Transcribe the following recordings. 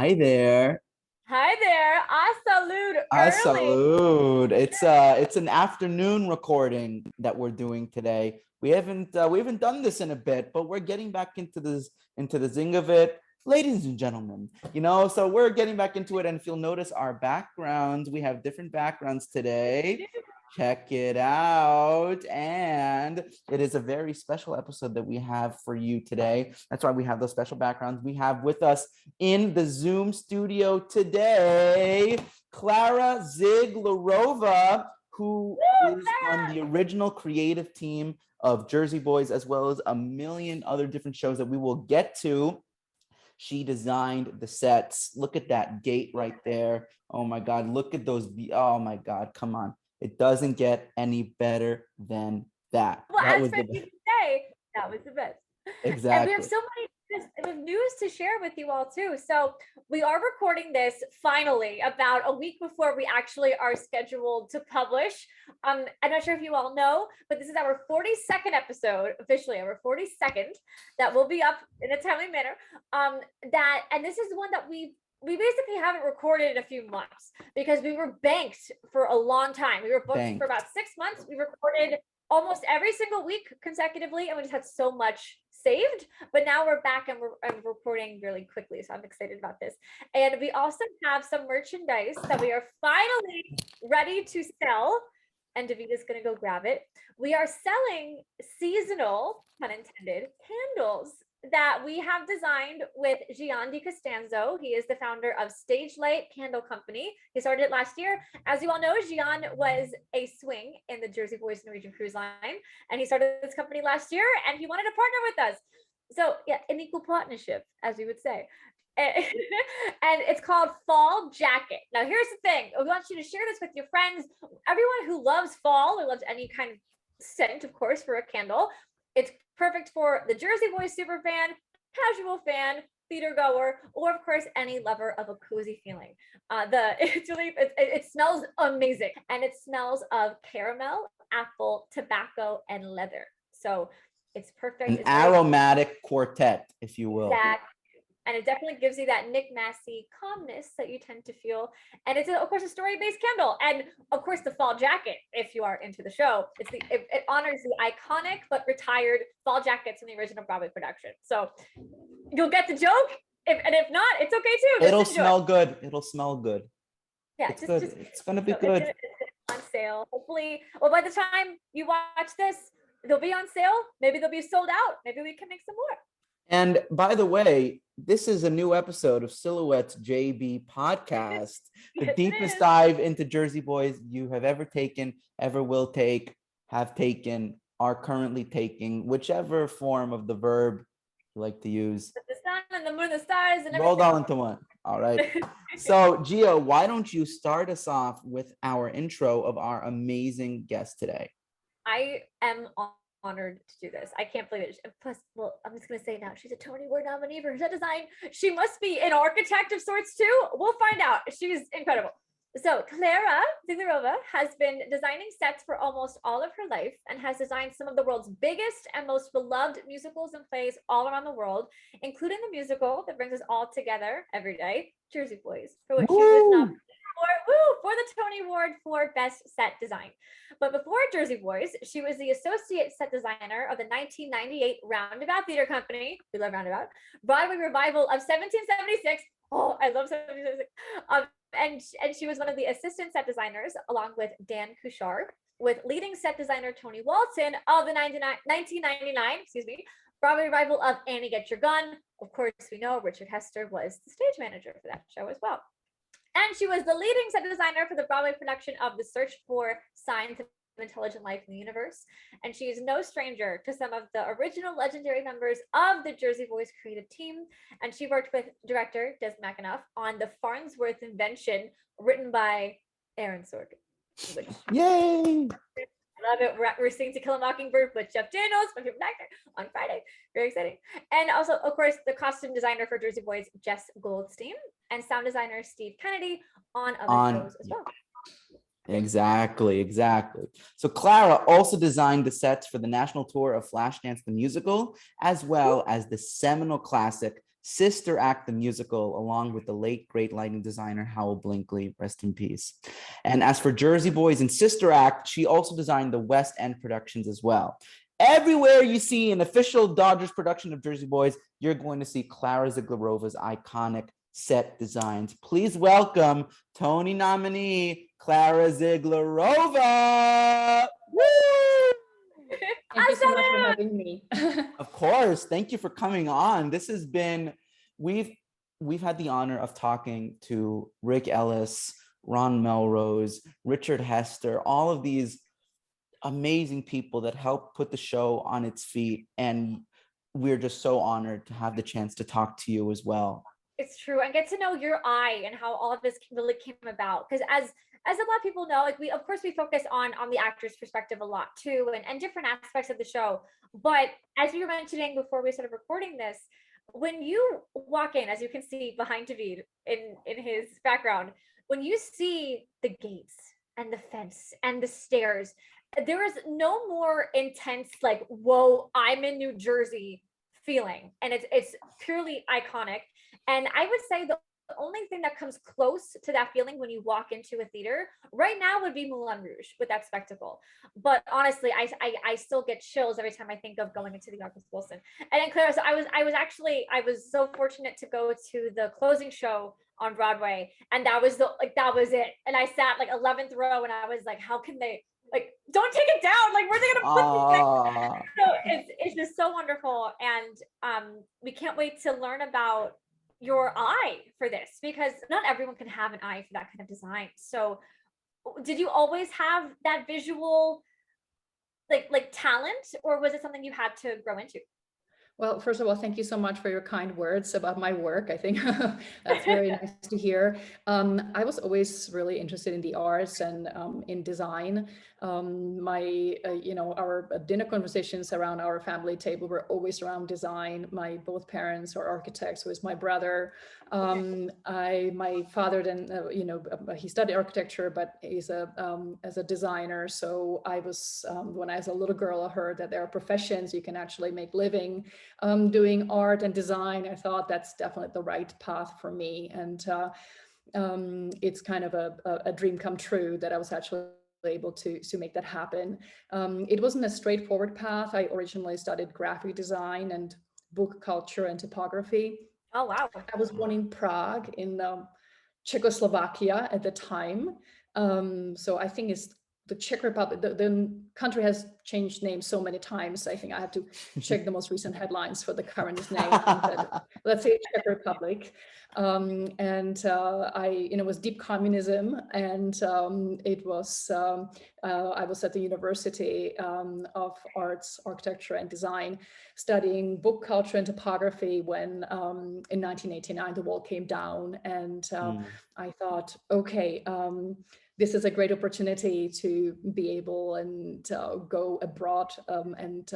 Hi there. Hi there. I salute I early. salute. It's an afternoon recording that we're doing today. We haven't done this in a bit, but we're getting back into the zing of it, ladies and gentlemen. So we're getting back into it, and if you'll notice our backgrounds, we have different backgrounds today. Check it out. And it is a very special episode that we have for you today. That's why we have those special backgrounds. We have with us in the Zoom studio today, Klara Zieglerova, who is on the original creative team of Jersey Boys, as well as a million other different shows that we will get to. She designed the sets. Look at that gate right there. Oh my God, look at those. Oh my God, come on. It doesn't get any better than that. Well, That as was for the best. you say, that was the best. Exactly. And we have so many news to share with you all too. So we are recording this finally about a week before we actually are scheduled to publish. I'm not sure if you all know, but this is our 42nd episode, officially our 42nd, that will be up in a timely manner. And this is one that we basically haven't recorded in a few months because we were banked for a long time. We were booked for about 6 months. We recorded almost every single week consecutively, and we just had so much saved. But now we're back and we're recording really quickly, so I'm excited about this. And we also have some merchandise that we are finally ready to sell, and Davina's gonna go grab it. We are selling seasonal, pun intended, candles that we have designed with Gian Di Costanzo. He is the founder of Stage Light Candle Company. He started it last year. As you all know, Gian was a swing in the Jersey Boys Norwegian Cruise Line, and he started this company last year, and he wanted to partner with us. So yeah, an equal partnership, as we would say. And it's called Fall Jacket. Now, here's the thing. We want you to share this with your friends. Everyone who loves fall or loves any kind of scent, of course, for a candle. It's perfect for the Jersey Boys super fan, casual fan, theater goer, or of course any lover of a cozy feeling. It smells amazing, and it smells of caramel, apple, tobacco, and leather. So it's perfect. An aromatic quartet, if you will. Exactly. And it definitely gives you that Nick Massey calmness that you tend to feel. And it's, of course, a story-based candle. And, of course, the Fall Jacket, if you are into the show, it honors the iconic but retired fall jackets in the original Broadway production. So you'll get the joke. If not, it's okay, too. It'll smell good. It'll smell good. Yeah, it's good. It's going to be good. It's on sale. Hopefully, well, by the time you watch this, they'll be on sale. Maybe they'll be sold out. Maybe we can make some more. And by the way, this is a new episode of Silhouette's JB podcast, the deepest dive into Jersey Boys you have ever taken, ever will take, have taken, are currently taking, whichever form of the verb you like to use. The sun and the moon, the stars, and everything. Rolled all into one. All right. So, Gio, why don't you start us off with our intro of our amazing guest today? I am honored to do this. I can't believe it. Plus, well, I'm just going to say now, she's a Tony Award nominee for set design. She must be an architect of sorts too. We'll find out. She's incredible. So Klara Zieglerova has been designing sets for almost all of her life and has designed some of the world's biggest and most beloved musicals and plays all around the world, including the musical that brings us all together every day, Jersey Boys, for which she was nominated for the Tony Award for Best Set Design. But before Jersey Boys, she was the associate set designer of the 1998 Roundabout Theatre Company. We love Roundabout. Broadway revival of 1776. Oh, I love 1776. And she was one of the assistant set designers, along with Dan Kuchar, with leading set designer Tony Walton of the 1999, Broadway revival of Annie Get Your Gun. Of course, we know Richard Hester was the stage manager for that show as well. And she was the leading set designer for the Broadway production of The Search for Signs of Intelligent Life in the Universe. And she is no stranger to some of the original legendary members of the Jersey Boys creative team. And she worked with director Des McAnuff on the FARNSWORTH invention written by Aaron Sorkin. Yay! I love it. We're seeing To Kill a Mockingbird with Jeff Daniels, my favorite actor, on Friday. Very exciting. And also, of course, the costume designer for Jersey Boys, Jess Goldstein, and sound designer Steve Kennedy on other shows as well. Exactly. So Klara also designed the sets for the national tour of FLASHDANCE the Musical, as well as the seminal classic Sister Act the Musical, along with the late great lighting designer Howell Blinkley, rest in peace. And as for Jersey Boys and Sister Act, she also designed the West End productions as well. Everywhere you see an official Dodgers production of Jersey Boys, you're going to see Klara Zieglerova's iconic set designs. Please welcome Tony nominee Klara Zieglerova. Woo! Thank you so much for having me. Of course. Thank you for coming on. This has been, we've had the honor of talking to Rick Ellis, Ron Melrose, Richard Hester, all of these amazing people that helped put the show on its feet. And we're just so honored to have the chance to talk to you as well. It's true. And get to know your eye and how all of this really came about. Because as a lot of people know, like we focus on the actor's perspective a lot too, and different aspects of the show. But as we were mentioning before we started recording this, when you walk in, as you can see behind David in his background, when you see the gates and the fence and the stairs, there is no more intense, like, whoa, I'm in New Jersey feeling. And it's purely iconic. And I would say the only thing that comes close to that feeling when you walk into a theater right now would be Moulin Rouge with that spectacle. But honestly, I still get chills every time I think of going into the August Wilson. And then Clara, so I was so fortunate to go to the closing show on Broadway, and that was it. And I sat like 11th row, and I was like, how can they, like, don't take it down, like, where are they gonna put this thing? So it's just so wonderful. And we can't wait to learn about your eye for this, because not everyone can have an eye for that kind of design. So did you always have that visual like talent, or was it something you had to grow into? Well, first of all, thank you so much for your kind words about my work. I think that's very nice to hear. I was always really interested in the arts and in design. Our dinner conversations around our family table were always around design. Both parents are architects, with my brother. My father then, he studied architecture, but he's as a designer. So I was, when I was a little girl, I heard that there are professions you can actually make living doing art and design. I thought that's definitely the right path for me. And it's kind of a dream come true that I was actually able to make that happen. It wasn't a straightforward path. I originally studied graphic design and book culture and typography. Oh, wow. I was born in Prague in Czechoslovakia at the time. So I think it's the Czech Republic. The country has changed names so many times. I think I have to check the most recent headlines for the current name. But let's say Czech Republic. It was deep communism, and it was I was at the University of Arts, Architecture and Design, studying book culture and typography when in 1989 the wall came down, and I thought, okay, this is a great opportunity to be able and go abroad and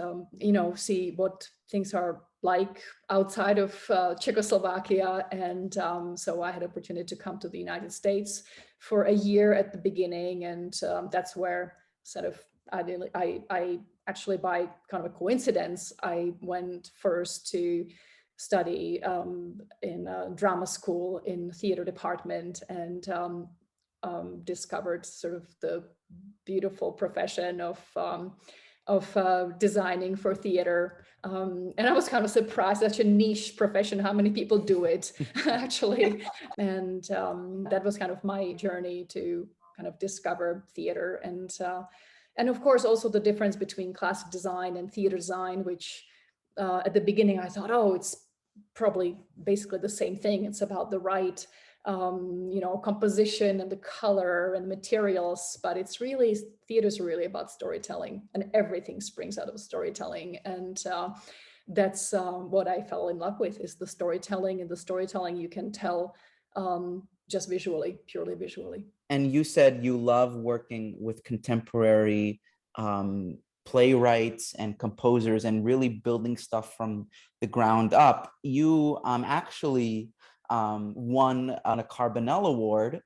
see what things are like outside of Czechoslovakia. And so I had an opportunity to come to the United States for a year at the beginning, and that's where sort of I actually, by kind of a coincidence, I went first to study in a drama school in theater department, and discovered sort of the beautiful profession of designing for theater. And I was kind of surprised, such a niche profession, how many people do it actually. And that was kind of my journey to kind of discover theater. And of course, also the difference between classic design and theater design, which at the beginning I thought, oh, it's probably basically the same thing. It's about the right composition and the color and materials, but it's really, theater's really about storytelling, and everything springs out of storytelling. And that's what I fell in love with, is the storytelling, and the storytelling you can tell just visually, purely visually. And you said you love working with contemporary playwrights and composers and really building stuff from the ground up. You actually won a Carbonell Award,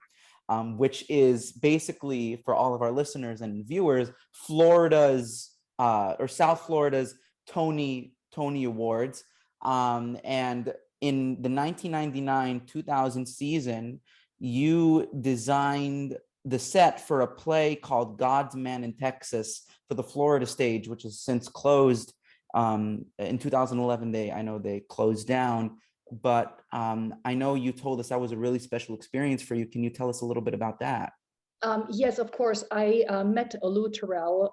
which is basically, for all of our listeners and viewers, Florida's or South Florida's Tony Awards. And in the 1999-2000 season, you designed the set for a play called God's Man in Texas for the Florida stage, which has since closed. In 2011, I know they closed down, but I know you told us that was a really special experience for you. Can you tell us a little bit about that? Yes, of course. I met Lou Terrell,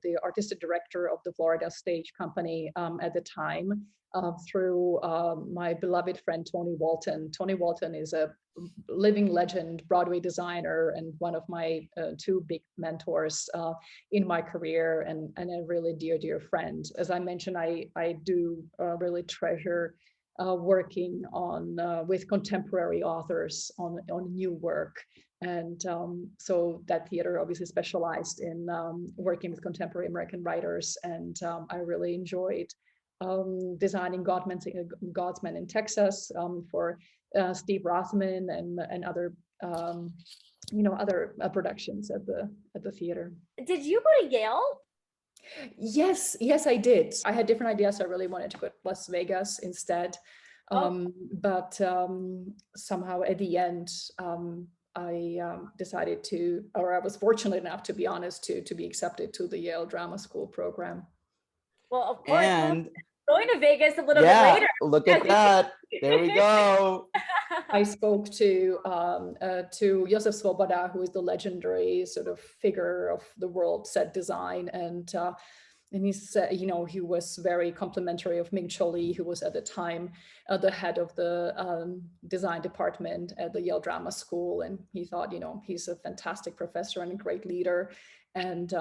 the artistic director of the Florida Stage Company at the time, through my beloved friend, Tony Walton. Tony Walton is a living legend, Broadway designer, and one of my two big mentors in my career, and a really dear, dear friend. As I mentioned, I do really treasure working on with contemporary authors on new work. And so that theater obviously specialized in working with contemporary American writers. And I really enjoyed designing God's Man in Texas for Steve Rothman and other, other productions at the theater. Did you go to Yale? Yes, I did. I had different ideas. I really wanted to go to Las Vegas instead. But somehow at the end, I decided to, or I was fortunate enough, to be honest, to be accepted to the Yale Drama School program. Well, of course, And going to Vegas a little bit later. Look at that. There we go. I spoke to Josef Svoboda, who is the legendary sort of figure of the world set design, and he said, he was very complimentary of Ming Cho Lee, who was at the time the head of the design department at the Yale Drama School. And he thought, he's a fantastic professor and a great leader. And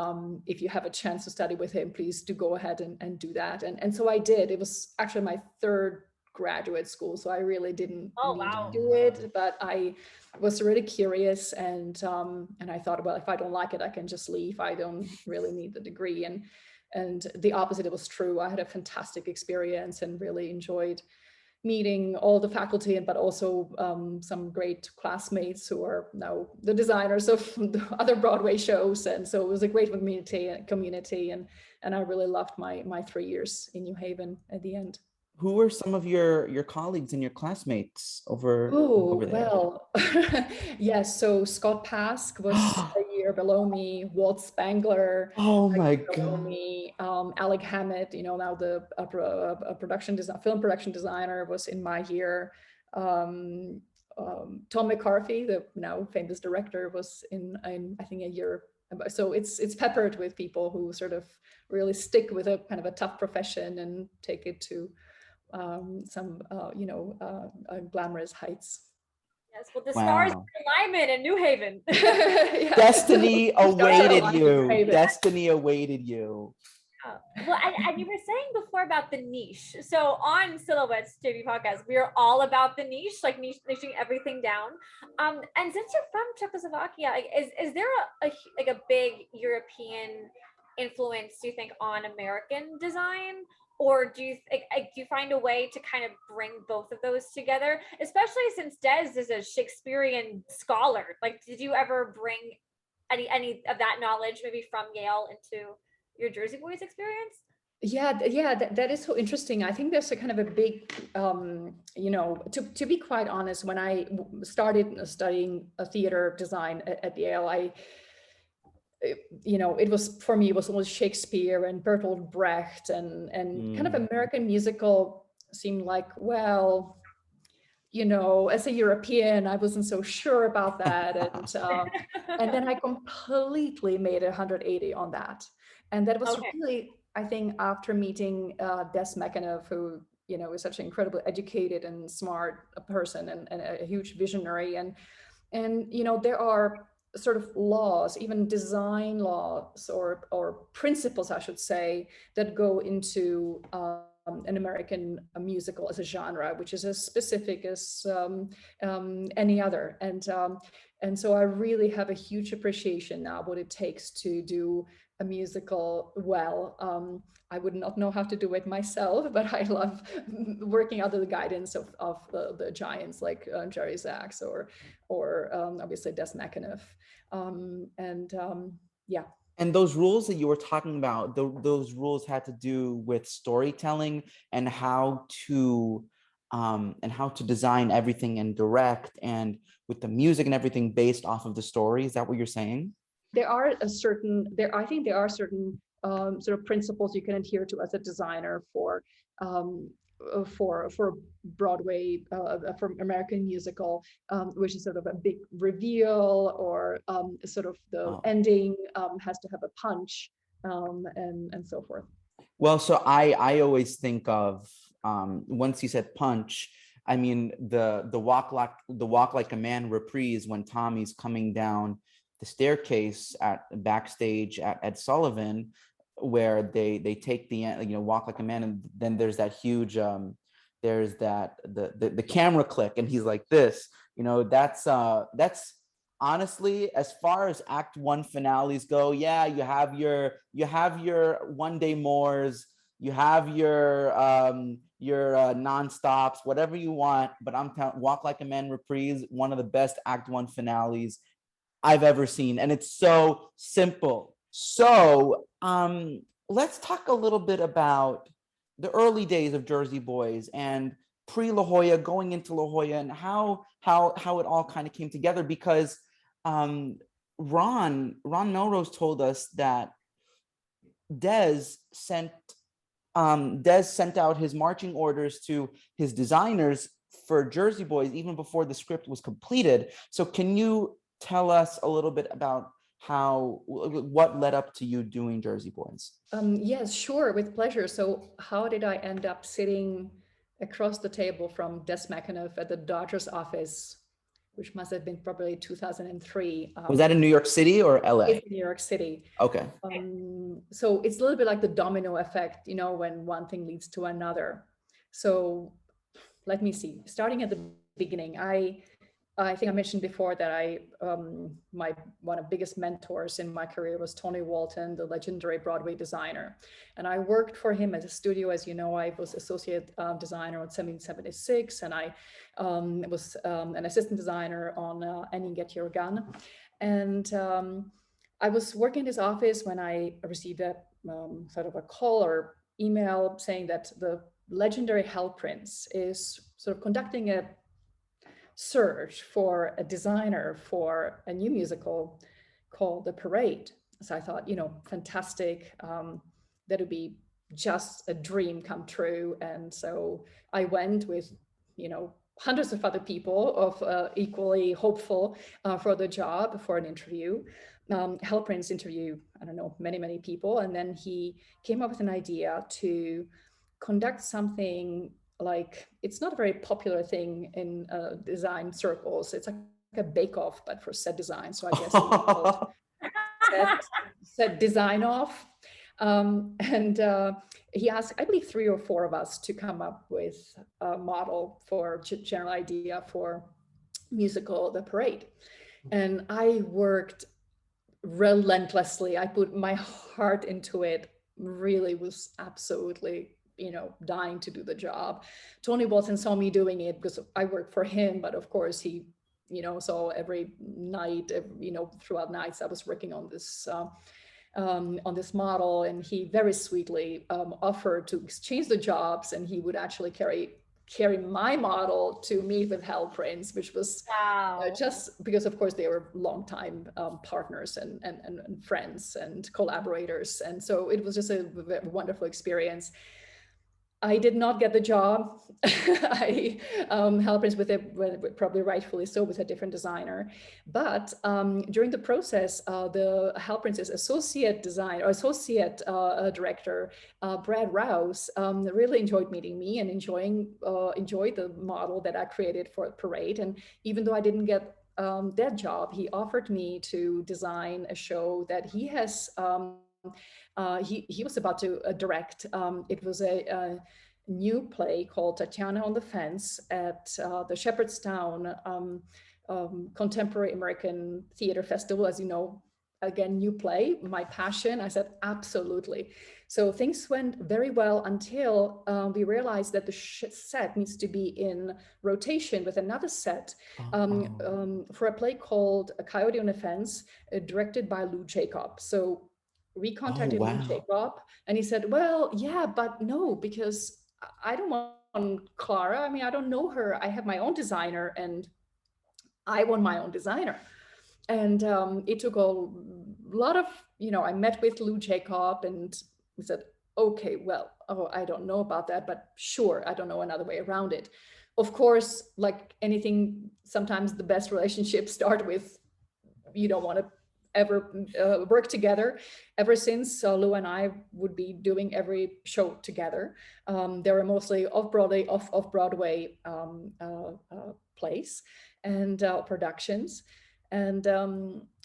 if you have a chance to study with him, please do go ahead and do that. And so I did. It was actually my third graduate school, so I really didn't need to do it, but I was really curious, and I thought, well, if I don't like it, I can just leave. I don't really need the degree. And the opposite was true. I had a fantastic experience and really enjoyed meeting all the faculty, but also some great classmates who are now the designers of the other Broadway shows. And so it was a great community, and I really loved my 3 years in New Haven at the end. Who were some of your colleagues and your classmates over there? Well, yes. So Scott Pask was a year below me. Walt Spangler. Oh my God. Me. Alec Hammett, now the film production designer, was in my year. Tom McCarthy, the now famous director, was in I think a year. So it's peppered with people who sort of really stick with a kind of a tough profession and take it to some glamorous heights. Yes, well, the stars in alignment in New Haven. Yeah. Destiny awaited you. Destiny awaited you. Well, and you were saying before about the niche. So on Silhouettes TV podcast, we are all about the niche, like niching everything down. And since you're from Czechoslovakia, is there a big European influence, do you think, on American design? Or do you find a way to kind of bring both of those together, especially since Des is a Shakespearean scholar? Like, did you ever bring any of that knowledge maybe from Yale into your Jersey Boys experience? Yeah, that is so interesting. I think there's a kind of a big, to be quite honest, when I started studying theater design at Yale, it was, for me, it was almost Shakespeare and Bertolt Brecht and kind of American musical seemed like, well, as a European, I wasn't so sure about that. And then I completely made 180 on that. And that was really, I think, after meeting Des McAnuff, who, is such an incredibly educated and smart person and a huge visionary. And there are sort of laws, even design laws or principles, I should say, that go into an American musical as a genre, which is as specific as any other. And so I really have a huge appreciation now what it takes to do a musical well. I would not know how to do it myself, but I love working under the guidance of the giants like Jerry Zaks or obviously Des McAnuff. Yeah. And those rules that you were talking about, those rules had to do with storytelling and how to and how to design everything and direct and with the music and everything based off of the story. Is that what you're saying? I think there are certain sort of principles you can adhere to as a designer um, for Broadway, for American musical, which is sort of a big reveal, or sort of the ending has to have a punch, and so forth. Well, so I always think of, once you said punch, I mean the walk like a man reprise when Tommy's coming down the staircase at backstage at Sullivan, where they take the, walk like a man, and then there's that huge there's that the camera click and he's like this, that's honestly, as far as act one finales go, yeah, you have your one day mores, you have your non-stops, whatever you want, but I'm telling, Walk Like a Man reprise, one of the best act one finales I've ever seen, and it's so simple. So let's talk a little bit about the early days of Jersey Boys and pre-La Jolla, going into La Jolla, and how it all kind of came together, because Ron Melrose told us that Des sent out his marching orders to his designers for Jersey Boys even before the script was completed. So can you tell us a little bit about what led up to you doing Jersey Boys? Yes, sure, with pleasure. So how did I end up sitting across the table from Des McAnuff at the Dodgers office, which must have been probably 2003. Was that in New York City or LA? It's New York City. Okay. So it's a little bit like the domino effect, when one thing leads to another. So let me see, starting at the beginning, I think I mentioned before that one of the biggest mentors in my career was Tony Walton, the legendary Broadway designer. And I worked for him at a studio. As you know, I was associate designer on 1776, and I was an assistant designer on Annie Get Your Gun. And I was working in his office when I received a sort of a call or email saying that the legendary Hal Prince is sort of conducting a search for a designer for a new musical called The Parade. So I thought, fantastic, that would be just a dream come true. And so I went with, hundreds of other people of equally hopeful for the job, for an interview. Hal Prince interviewed, many people. And then he came up with an idea to conduct something like, it's not a very popular thing in design circles. It's like a bake-off, but for set design. So I guess it was called set design off. And he asked, I believe, 3 or 4 of us to come up with a model for general idea for musical The Parade. And I worked relentlessly. I put my heart into it, really was absolutely dying to do the job. Tony Walton saw me doing it because I worked for him, but of course he, saw every night, throughout nights I was working on this model, and he very sweetly offered to exchange the jobs, and he would actually carry my model to meet with Hal Prince, which was just because, of course, they were longtime partners and friends and collaborators, and so it was just a wonderful experience. I did not get the job. Hal Prince, probably rightfully so, was a different designer. But during the process, the Hal Prince's associate director, Brad Rouse, really enjoyed meeting me and enjoyed the model that I created for Parade. And even though I didn't get that job, he offered me to design a show that he has. He was about to direct. It was a new play called Tatiana on the Fence at the Shepherdstown Contemporary American Theater Festival. As you know, again, new play, my passion. I said, absolutely. So things went very well until we realized that the set needs to be in rotation with another set for a play called A Coyote on a Fence, directed by Lou Jacob. So we contacted Lou Jacob, and he said, well, yeah, but no, because I don't want Klara. I mean, I don't know her. I have my own designer, and I want my own designer. And it took a lot of, I met with Lou Jacob, and we said, okay, well, I don't know about that, but sure, I don't know another way around it. Of course, like anything, sometimes the best relationships start with, you don't want to ever work together. Ever since Lou and I would be doing every show together. They were mostly off-Broadway plays and productions. And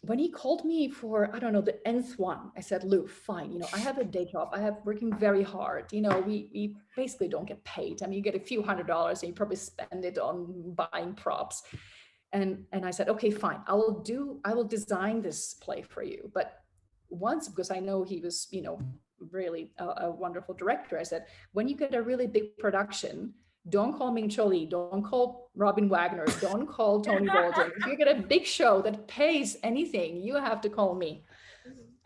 when he called me for, I don't know, the nth one, I said, Lou, fine, I have a day job. I have working very hard. We basically don't get paid. I mean, you get a few $100s and you probably spend it on buying props. And I said, okay, fine, I will design this play for you. But once, because I know he was, really a wonderful director, I said, when you get a really big production, don't call Ming Cho-Lee, don't call Robin Wagner, don't call Tony Bolton. If you get a big show that pays anything, you have to call me.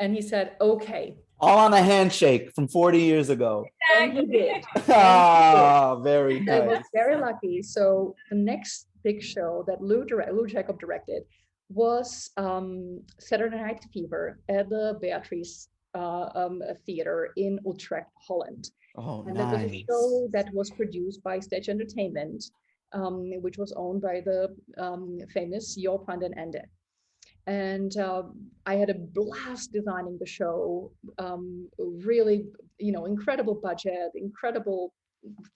And he said, okay. All on a handshake from 40 years ago. And he did. Ah, very nice. I was very lucky. So the next big show that Lou Jacob directed was Saturday Night Fever at the Beatrice Theater in Utrecht, Holland. Oh, and nice. that was a show that was produced by Stage Entertainment, which was owned by the famous Jo van den Ende. And I had a blast designing the show. Really, incredible budget, incredible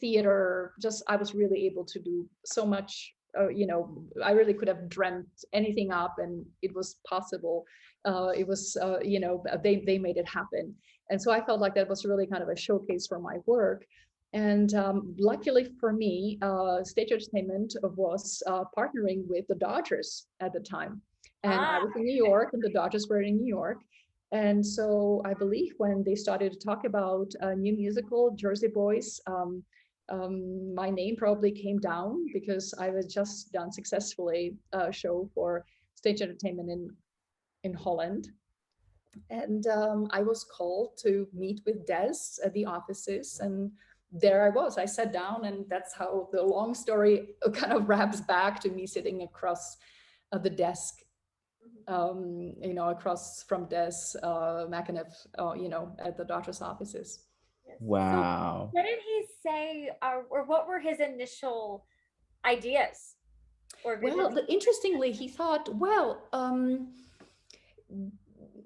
theater. Just, I was really able to do so much. I really could have dreamt anything up, and it was possible. It was, they made it happen. And so I felt like that was really kind of a showcase for my work. And luckily for me, Stage Entertainment was partnering with the Dodgers at the time. And I was in New York, and the Dodgers were in New York. And so I believe when they started to talk about a new musical, Jersey Boys, my name probably came down because I was just done successfully a show for Stage Entertainment in Holland. And I was called to meet with Des at the offices, and there I was. I sat down, and that's how the long story kind of wraps back to me sitting across the desk, across from Des McAnuff, at the Dodgers offices. Wow. So what did he say, or what were his initial ideas? Well, interestingly, he thought,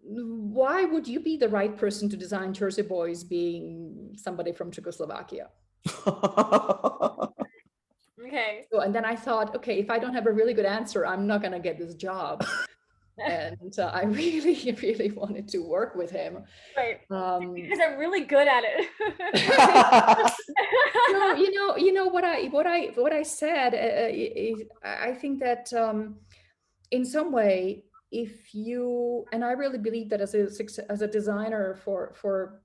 why would you be the right person to design Jersey Boys, being somebody from Czechoslovakia? Okay. So, and then I thought, okay, if I don't have a really good answer, I'm not going to get this job. And I really, really wanted to work with him. Right. Because I'm really good at it. So, what I said, I think that in some way, if you, and I really believe that as a designer for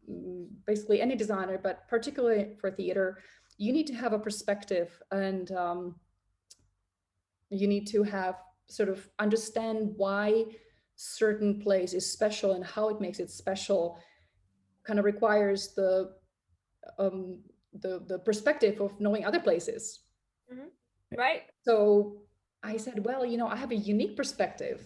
basically any designer, but particularly for theater, you need to have a perspective, and you need to have sort of understand why certain place is special and how it makes it special. Kind of requires the perspective of knowing other places. Mm-hmm. Right. So I said, well, I have a unique perspective.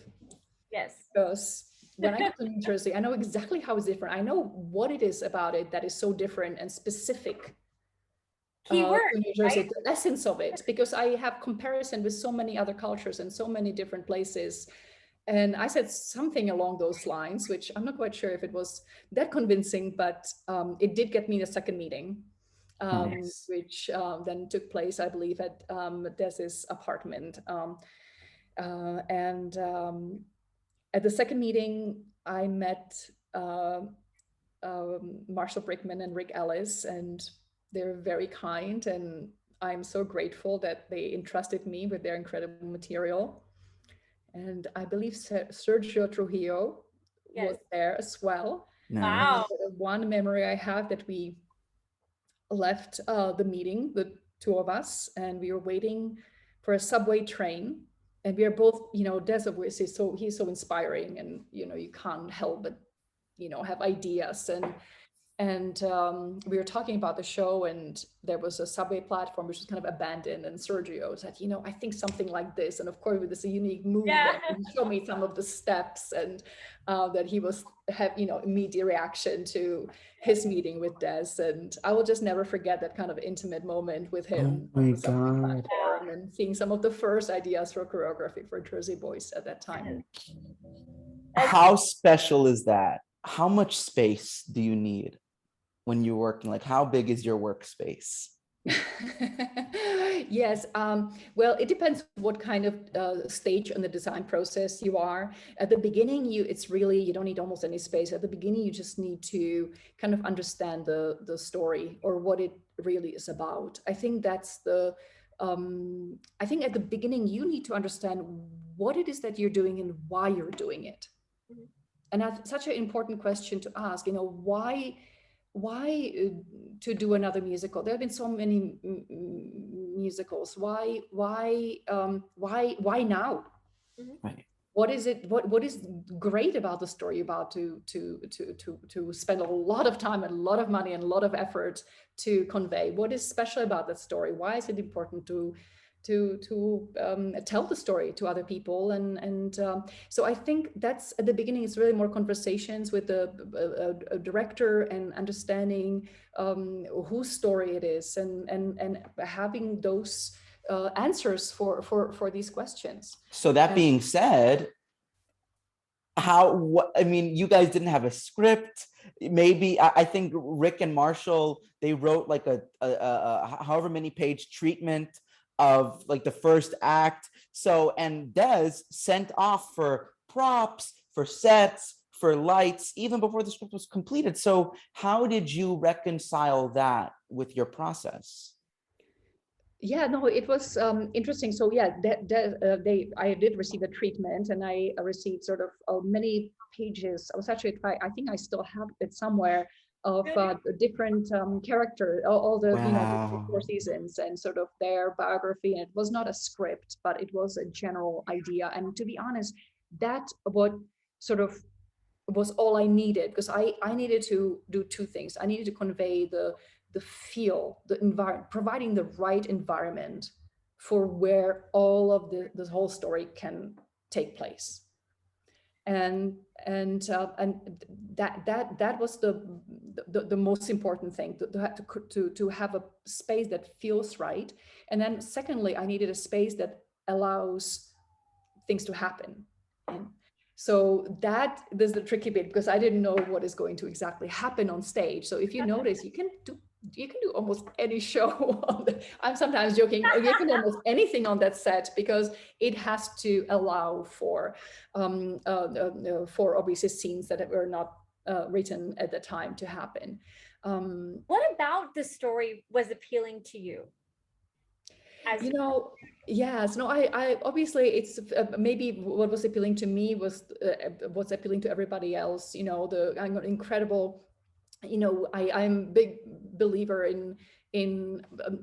Yes. Because when I go to New Jersey, I know exactly how it's different. I know what it is about it that is so different and specific. Keyword, to New Jersey, right? the essence of it, because I have comparison with so many other cultures and so many different places. And I said something along those lines, which I'm not quite sure if it was that convincing, but it did get me a second meeting, Nice. which then took place, I believe, at Des's apartment. And at the second meeting, I met Marshall Brickman and Rick Ellis, and they're very kind, and I'm so grateful that they entrusted me with their incredible material. And I believe Sergio Trujillo was there as well. Wow. One memory I have that we left the meeting, the two of us, and we were waiting for a subway train. And we are both, Des, obviously, he's so inspiring, and you can't help but have ideas. And we were talking about the show, and there was a subway platform which was kind of abandoned, and Sergio said, you know, I think something like this. And of course, with this unique movement, he showed me some of the steps, and that he was immediate reaction to his meeting with Des. And I will just never forget that kind of intimate moment with him. Oh my on the subway God. platform, and seeing some of the first ideas for choreography for Jersey Boys at that time. How special is that? How much space do you need when you're working? Like, how big is your workspace? Yes, well, it depends what kind of stage in the design process you are. At the beginning, you don't need almost any space. At the beginning, you just need to kind of understand the story, or what it really is about. I think that's I think at the beginning, you need to understand what it is that you're doing and why you're doing it. Mm-hmm. And that's such an important question to ask, why to do another musical? There have been so many musicals. Why now? Right. What is it? What is great about the story you're about to spend a lot of time and a lot of money and a lot of effort to convey? What is special about that story? Why is it important to tell the story to other people? And so I think that's at the beginning, it's really more conversations with a director, and understanding whose story it is, and having those answers for these questions. So that being said, you guys didn't have a script. Maybe I think Rick and Marshall, they wrote like a however many page treatment of like the first act. So, and Des sent off for props, for sets, for lights, even before the script was completed. So how did you reconcile that with your process? Yeah, no, it was interesting. So yeah, I did receive a treatment, and I received sort of many pages. I was actually, I think I still have it somewhere, of different character, all the Wow. 4 seasons, and sort of their biography. And it was not a script, but it was a general idea. And to be honest, that what sort of was all I needed, because I needed to do 2 things. I needed to convey the feel, the environment, providing the right environment for where all of the whole story can take place. And that was the most important thing, to have a space that feels right. And then secondly, I needed a space that allows things to happen. And so there's the tricky bit, because I didn't know what is going to exactly happen on stage. So if you notice, you can do almost any show I'm sometimes joking, you can do almost anything on that set, because it has to allow for obviously scenes that were not written at the time to happen. What about the story was appealing to you? Yes, no, I obviously, it's maybe what was appealing to me was what's appealing to everybody else. I'm an incredible, I'm a big believer in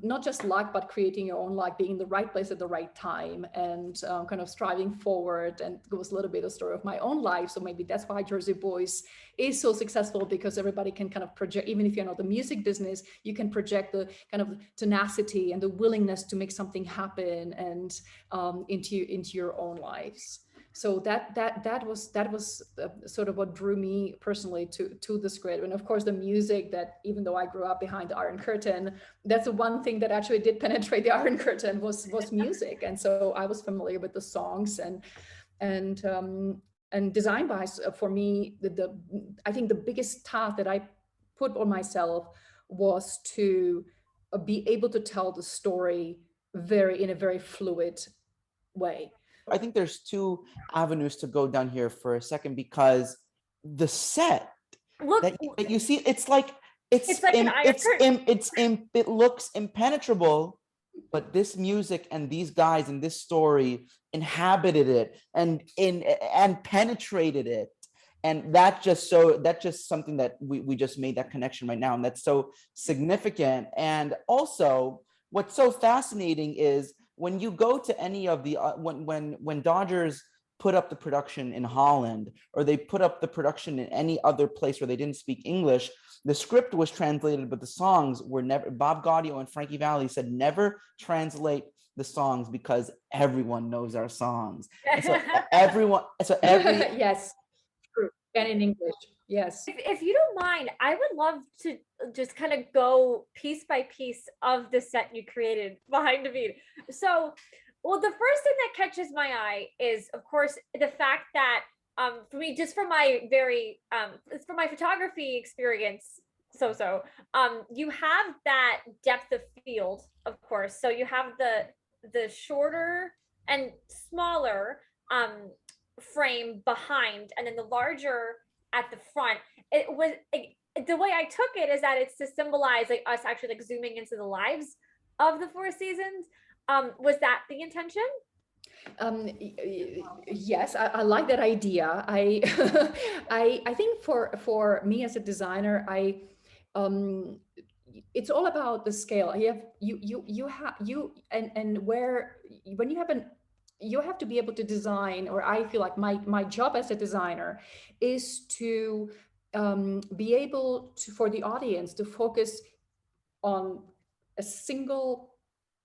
not just luck, but creating your own luck, being in the right place at the right time, and kind of striving forward. And it was a little bit a story of my own life. So maybe that's why Jersey Boys is so successful, because everybody can kind of project, even if you're not the music business, you can project the kind of tenacity and the willingness to make something happen, and into your own lives. So that was sort of what drew me personally to the script. And of course the music, that even though I grew up behind the Iron Curtain, that's the one thing that actually did penetrate the Iron Curtain was music. And so I was familiar with the songs, and design wise, for me, I think the biggest task that I put on myself was to be able to tell the story in a very fluid way. I think there's 2 avenues to go down here for a second, because the set that you see, it looks impenetrable, but this music and these guys and this story inhabited it and penetrated it. And that's just something that we just made that connection right now. And that's so significant. And also what's so fascinating is when you go to any of the when Dodgers put up the production in Holland, or they put up the production in any other place where they didn't speak English, the script was translated, but the songs were never. Bob Gaudio and Frankie Valli said, never translate the songs because everyone knows our songs. And so yes, true. And in English, yes. If you don't mind, I would love to just kind of go piece by piece of the set you created behind the beat. So, well, the first thing that catches my eye is, of course, the fact that for me, just from my from my photography experience, you have that depth of field, of course. So you have the shorter and smaller frame behind, and then the larger at the front. The way I took it is that it's to symbolize like us actually like zooming into the lives of the four seasons. Was that the intention? Yes, I like that idea. I think for me as a designer, it's all about the scale. You have to be able to design, or I feel like my job as a designer is to be able to, for the audience to focus on a single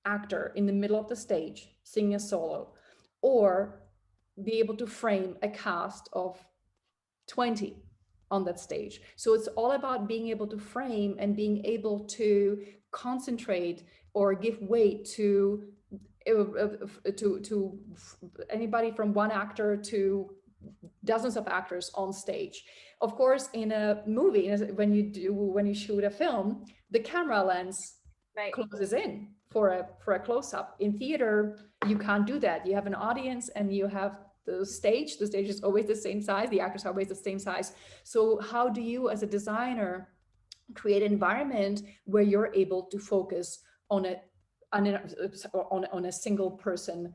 actor in the middle of the stage singing a solo, or be able to frame a cast of 20 on that stage. So it's all about being able to frame and being able to concentrate or give weight to anybody from one actor to dozens of actors on stage. Of course, in a movie, when you shoot a film, the camera lens closes in for a close-up. In theater, you can't do that. You have an audience and you have the stage. The stage is always the same size. The actors are always the same size. So how do you, as a designer, create an environment where you're able to focus on a single person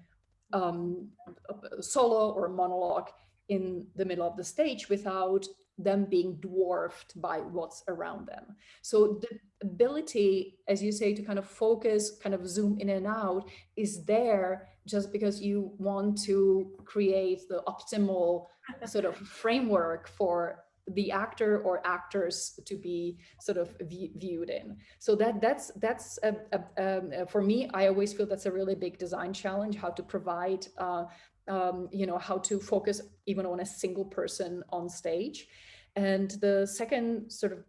solo or monologue in the middle of the stage without them being dwarfed by what's around them? So the ability, as you say, to kind of focus, kind of zoom in and out is there just because you want to create the optimal sort of framework for the actor or actors to be sort of viewed in. So that's for me, I always feel that's a really big design challenge, how to provide how to focus even on a single person on stage. And the second sort of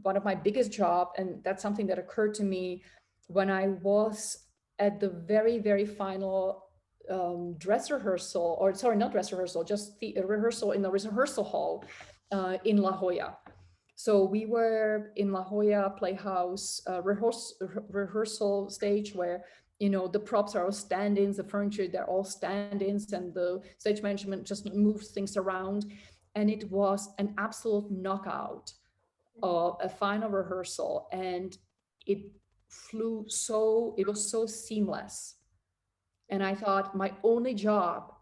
one of my biggest job, and that's something that occurred to me when I was at the very, very final dress rehearsal, or sorry, not dress rehearsal, just the rehearsal in the rehearsal hall in La Jolla. So we were in La Jolla Playhouse rehearsal stage where, the props are all stand-ins, the furniture, they're all stand-ins, and the stage management just moves things around. And it was an absolute knockout of a final rehearsal. And it was so seamless. And I thought my only job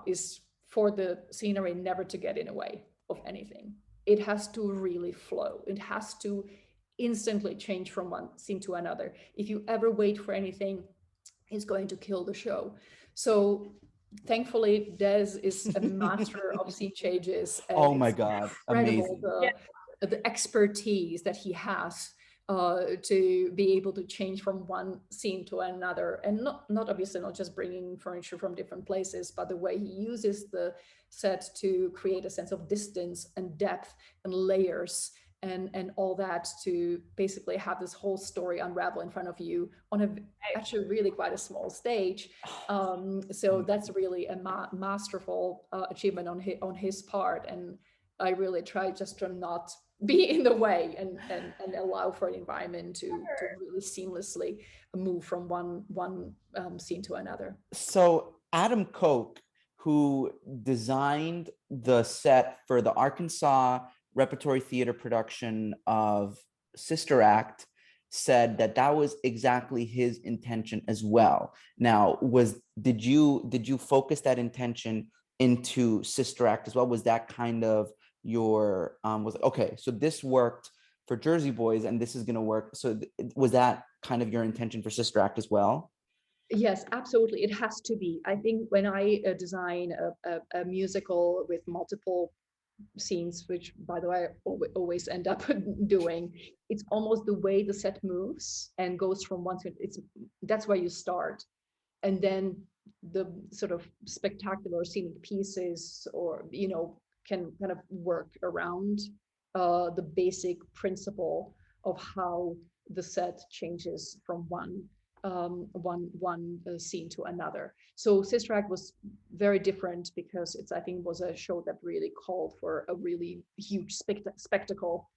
is for the scenery never to get in the way of anything. It has to really flow. It has to instantly change from one scene to another. If you ever wait for anything, it's going to kill the show. So thankfully, Des is a master of scene changes. And oh my God, amazing. The expertise that he has to be able to change from one scene to another, and not obviously not just bringing furniture from different places, but the way he uses the set to create a sense of distance and depth and layers and all that, to basically have this whole story unravel in front of you on actually really quite a small stage. So that's really a masterful achievement on his part, and I really try just to not be in the way and allow for an environment to really seamlessly move from one scene to another. So Adam Koch, who designed the set for the Arkansas Repertory Theater production of Sister Act, said that was exactly his intention as well. Now, did you focus that intention into Sister Act as well? Was that kind of your okay, so this worked for Jersey Boys and this is going to work? So was that kind of your intention for Sister Act as well? Yes, absolutely. It has to be. I think when I design a musical with multiple scenes, which by the way I always end up doing, it's almost the way the set moves and goes from one to that's where you start, and then the sort of spectacular scenic pieces, or can kind of work around the basic principle of how the set changes from one scene to another. So Sister Act was very different because I think it was a show that really called for a really huge spectacle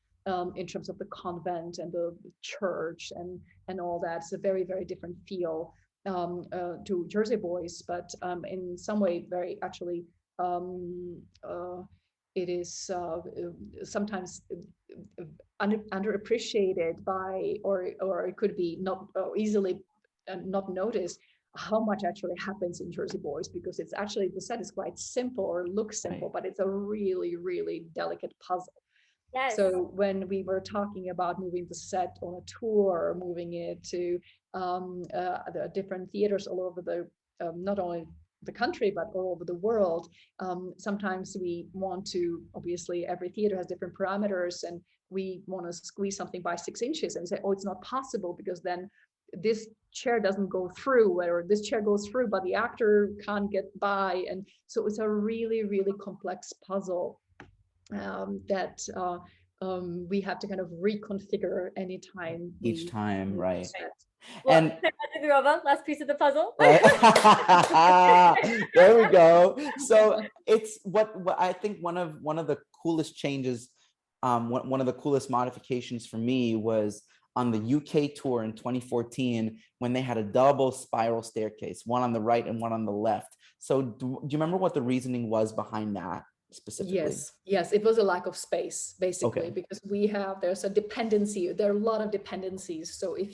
in terms of the convent and the church and all that. It's a very, very different feel to Jersey Boys, but in some way very actually it is sometimes underappreciated by, or it could be not easily not noticed how much actually happens in Jersey Boys, because it's actually, the set is quite simple or looks simple, but it's a really, really delicate puzzle. Yes. So when we were talking about moving the set on a tour, moving it to the different theaters all over the, not only the country, but all over the world, sometimes we want to, obviously every theater has different parameters, and we want to squeeze something by 6 inches and say, oh, it's not possible because then this chair doesn't go through, or this chair goes through, but the actor can't get by. And so it's a really, really complex puzzle that we have to kind of reconfigure anytime. Each time, right. Well, and last piece of the puzzle. There we go. So it's what I think one of the coolest changes, one of the coolest modifications for me was on the UK tour in 2014, when they had a double spiral staircase, one on the right and one on the left. So do you remember what the reasoning was behind that specifically? Yes, it was a lack of space, basically, Okay. because there's a dependency. There are a lot of dependencies. So if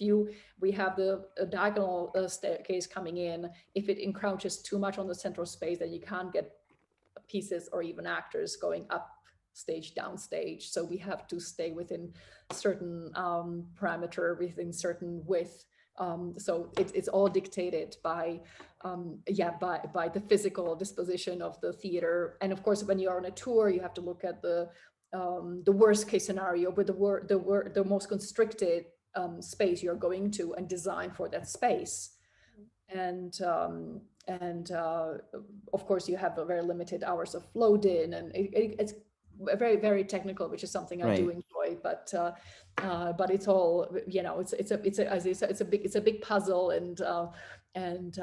we have the diagonal staircase coming in, if it encroaches too much on the central space, then you can't get pieces or even actors going up stage, down stage. So we have to stay within certain parameter, within certain width. So it's all dictated by the physical disposition of the theater. And of course, when you're on a tour, you have to look at the worst case scenario, but the most constricted space you're going to, and design for that space. And of course, you have a very limited hours of load in, and it's very, very technical, which is something I do enjoy. But it's all, it's a big puzzle, and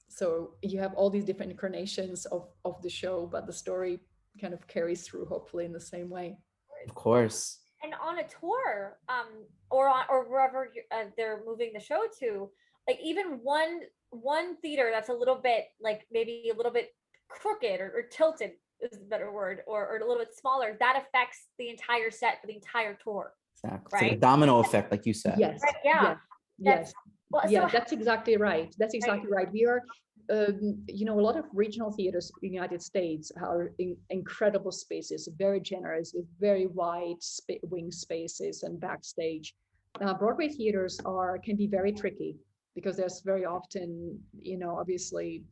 so you have all these different incarnations of the show, but the story kind of carries through, hopefully, in the same way. Of course. And on a tour, or wherever they're moving the show to, like even one theater that's a little bit, like maybe a little bit crooked or tilted is a better word, or a little bit smaller, that affects the entire set for the entire tour. Exactly. Right? It's like a domino effect, like you said. Yes. Right, yeah. Yes. Well, yeah, so that's exactly right. That's exactly right. We are, a lot of regional theaters in the United States are incredible spaces, very generous, with very wide wing spaces and backstage. Broadway theaters can be very tricky, because there's very often, obviously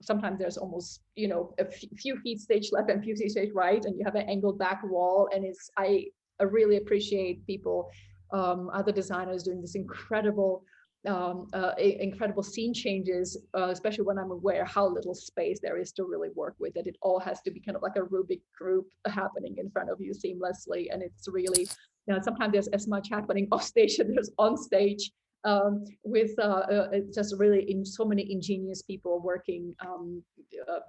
sometimes there's almost, a few feet stage left and few feet stage right, and you have an angled back wall. And I really appreciate people, other designers doing this incredible scene changes, especially when I'm aware how little space there is to really work with it. It all has to be kind of like a Rubik group happening in front of you seamlessly. And it's really, sometimes there's as much happening off stage as there's on stage. With just really so many ingenious people working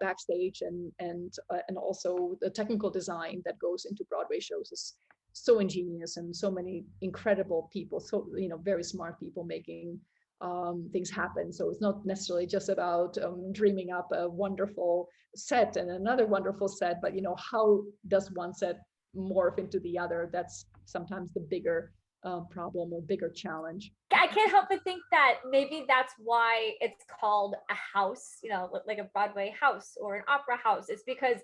backstage, and also the technical design that goes into Broadway shows is so ingenious, and so many incredible people, so very smart people making things happen. So it's not necessarily just about dreaming up a wonderful set and another wonderful set, but how does one set morph into the other? That's sometimes the bigger problem or bigger challenge. I can't help but think that maybe that's why it's called a house, like a Broadway house or an opera house. It's because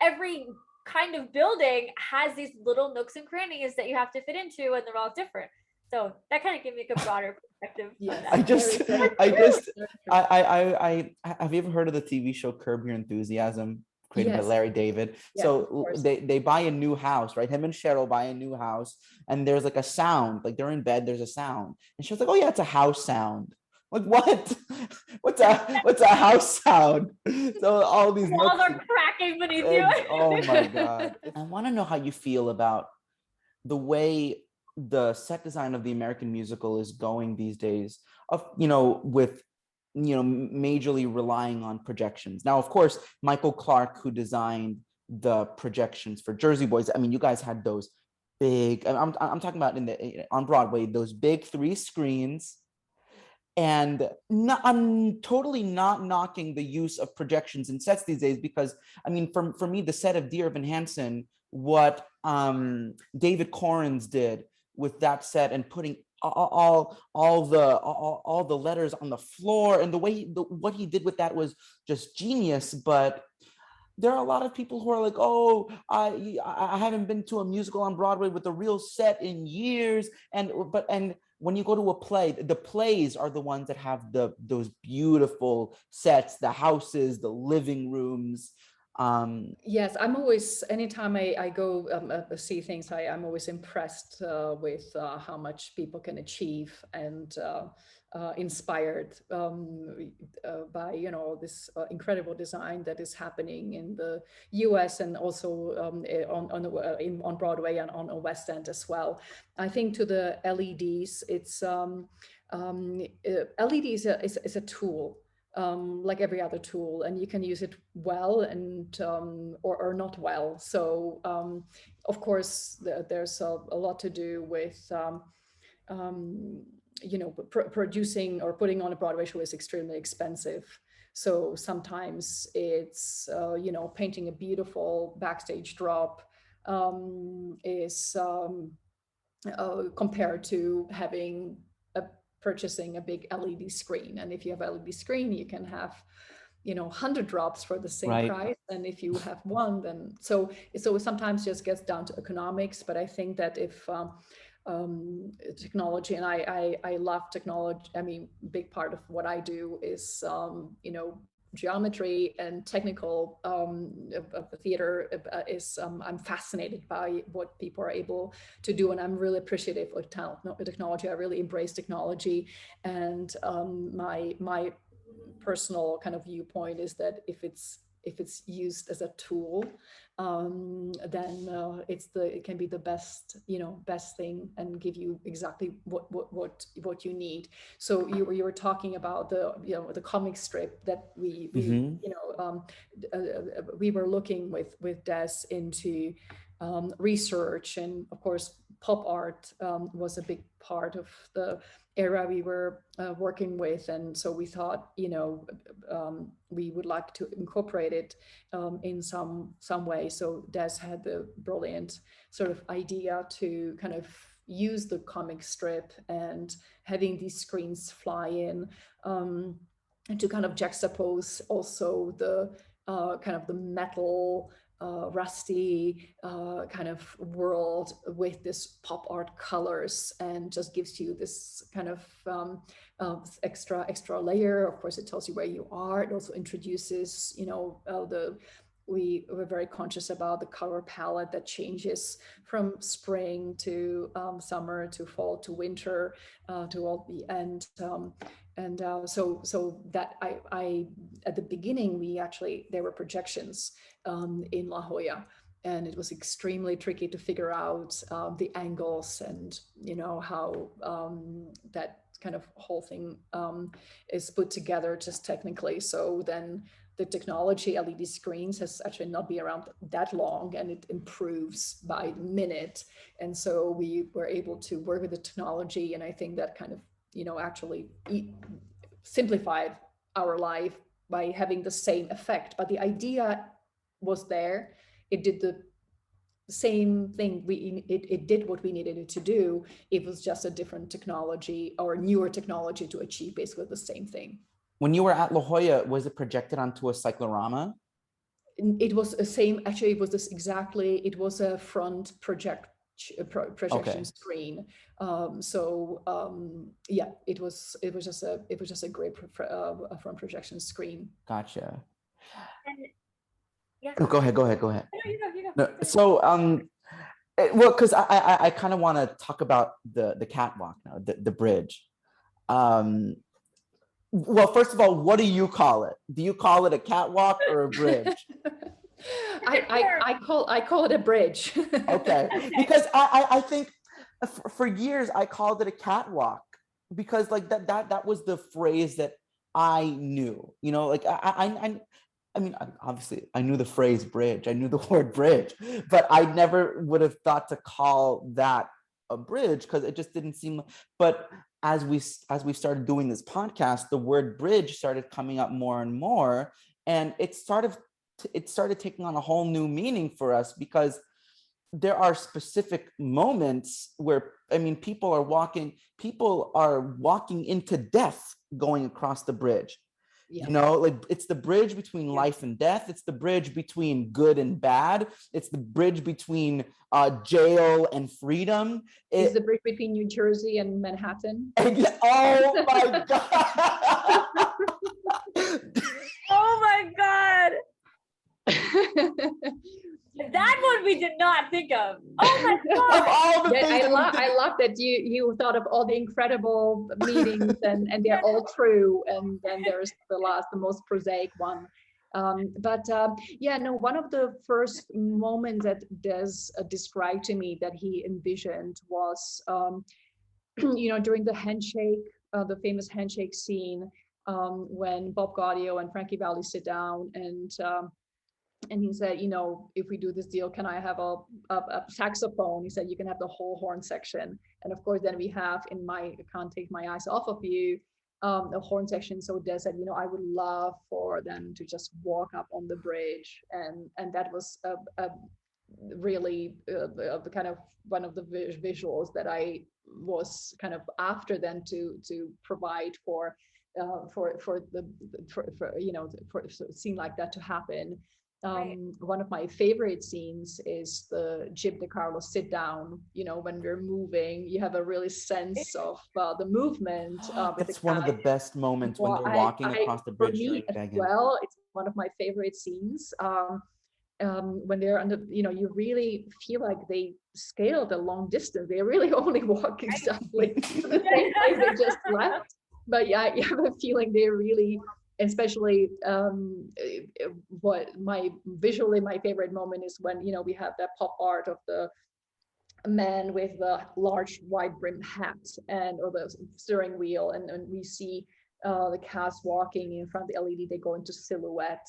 every kind of building has these little nooks and crannies that you have to fit into, and they're all different. So that kind of gave me a good broader perspective. Yes. Have you ever heard of the TV show Curb Your Enthusiasm, created by Yes. Larry David? Yeah, So of they buy a new house, right? Him and Cheryl buy a new house, and there's like a sound, like they're in bed, there's a sound, and she was like, "Oh yeah, it's a house sound." Like, what? What's a house sound? So all these walls are cracking beneath you. Oh my God. I want to know how you feel about the way the set design of the American musical is going these days, of, with, majorly relying on projections. Now, of course, Michael Clark, who designed the projections for Jersey Boys, I mean, you guys had those big, I'm talking about on Broadway, those big 3 screens. And I'm totally not knocking the use of projections in sets these days, because I mean, for me, the set of Dear Evan Hansen, what David Corrins did with that set, and putting all the letters on the floor, and the way what he did with that was just genius. But there are a lot of people who are like, "Oh, I haven't been to a musical on Broadway with a real set in years," and when you go to a play, the plays are the ones that have those beautiful sets, the houses, the living rooms. Yes, I'm always, anytime I go see things, I'm always impressed with how much people can achieve, and inspired by, this incredible design that is happening in the US, and also on Broadway and on a West End as well. I think to the LEDs, it's LEDs is a tool. Like every other tool, and you can use it well and or not well. So of course there's a lot to do with producing or putting on a Broadway show is extremely expensive. So sometimes it's painting a beautiful backstage drop is compared to purchasing a big LED screen. And if you have LED screen, you can have 100 drops for the same price. And if you have one, then so sometimes just gets down to economics. But I think that if technology, and I love technology, I mean, big part of what I do is geometry and technical of the theater is I'm fascinated by what people are able to do, and I'm really appreciative of technology. I really embrace technology, and my personal kind of viewpoint is that if it's used as a tool, then it can be the best thing, and give you exactly what you need. So you were talking about the comic strip that we were looking with Des into research, and of course pop art was a big part of the era we were working with, and so we thought we would like to incorporate it in some way. So Des had the brilliant sort of idea to kind of use the comic strip and having these screens fly in, and to kind of juxtapose also the kind of the metal rusty kind of world with this pop art colors, and just gives you this kind of extra layer. Of course, it tells you where you are. It also introduces, we were very conscious about the color palette that changes from spring to summer to fall to winter to all the end. So that I at the beginning, there were projections in La Jolla, and it was extremely tricky to figure out the angles, and how that kind of whole thing is put together just technically. So then the technology, LED screens, has actually not been around that long, and it improves by the minute. And so we were able to work with the technology, and I think that kind of actually simplified our life by having the same effect. But the idea was there. It did the same thing. It did what we needed it to do. It was just a different technology or newer technology to achieve basically the same thing. When you were at La Jolla, was it projected onto a cyclorama? It was the same. Actually, it was this exactly. It was a front project projection screen. Yeah, it was just a great front projection screen. Gotcha. And yeah. Oh, go ahead. No, you go. No, so well, because I kind of want to talk about the catwalk now, the bridge. Well, first of all, what do you call it? Do you call it a catwalk or a bridge? I call it a bridge. Okay, because I think for years I called it a catwalk because like that was the phrase that I knew. You know, like I mean, obviously I knew the phrase bridge, I knew the word bridge, but I never would have thought to call that a bridge because it just didn't seem. But as we started doing this podcast, the word bridge started coming up more and more, and it started taking on a whole new meaning for us because there are specific moments where, I mean, people are walking into death going across the bridge. Yeah. You know, like it's the bridge between life and death. It's the bridge between good and bad. It's the bridge between jail and freedom. It's the bridge between New Jersey and Manhattan. Oh my God. Oh my God. That one we did not think of. Oh my God. I love that you thought of all the incredible meanings and they're all true. And then there's the most prosaic one. One of the first moments that Des described to me that he envisioned was, during the handshake, the famous handshake scene, when Bob Gaudio and Frankie Valli sit down and he said, if we do this deal, can I have a saxophone? He said, you can have the whole horn section. And of course, then we have I can't take my eyes off of you, the horn section. So Des said, I would love for them to just walk up on the bridge. And that was really the kind of one of the visuals that I was kind of after them to provide for a scene like that to happen. One of my favorite scenes is the Jim DeCarlo sit down. When we're moving, you have a really sense of the movement. It's one of the best moments when they're walking across the bridge. For me as well, it's one of my favorite scenes. When they're on the, you really feel like they scaled a long distance. They're really only walking exactly to the same place they just left. But yeah, you have a feeling they're really. Especially my favorite moment is when we have that pop art of the man with the large wide brim hat or the steering wheel, and we see the cast walking in front of the LED. They go into silhouette,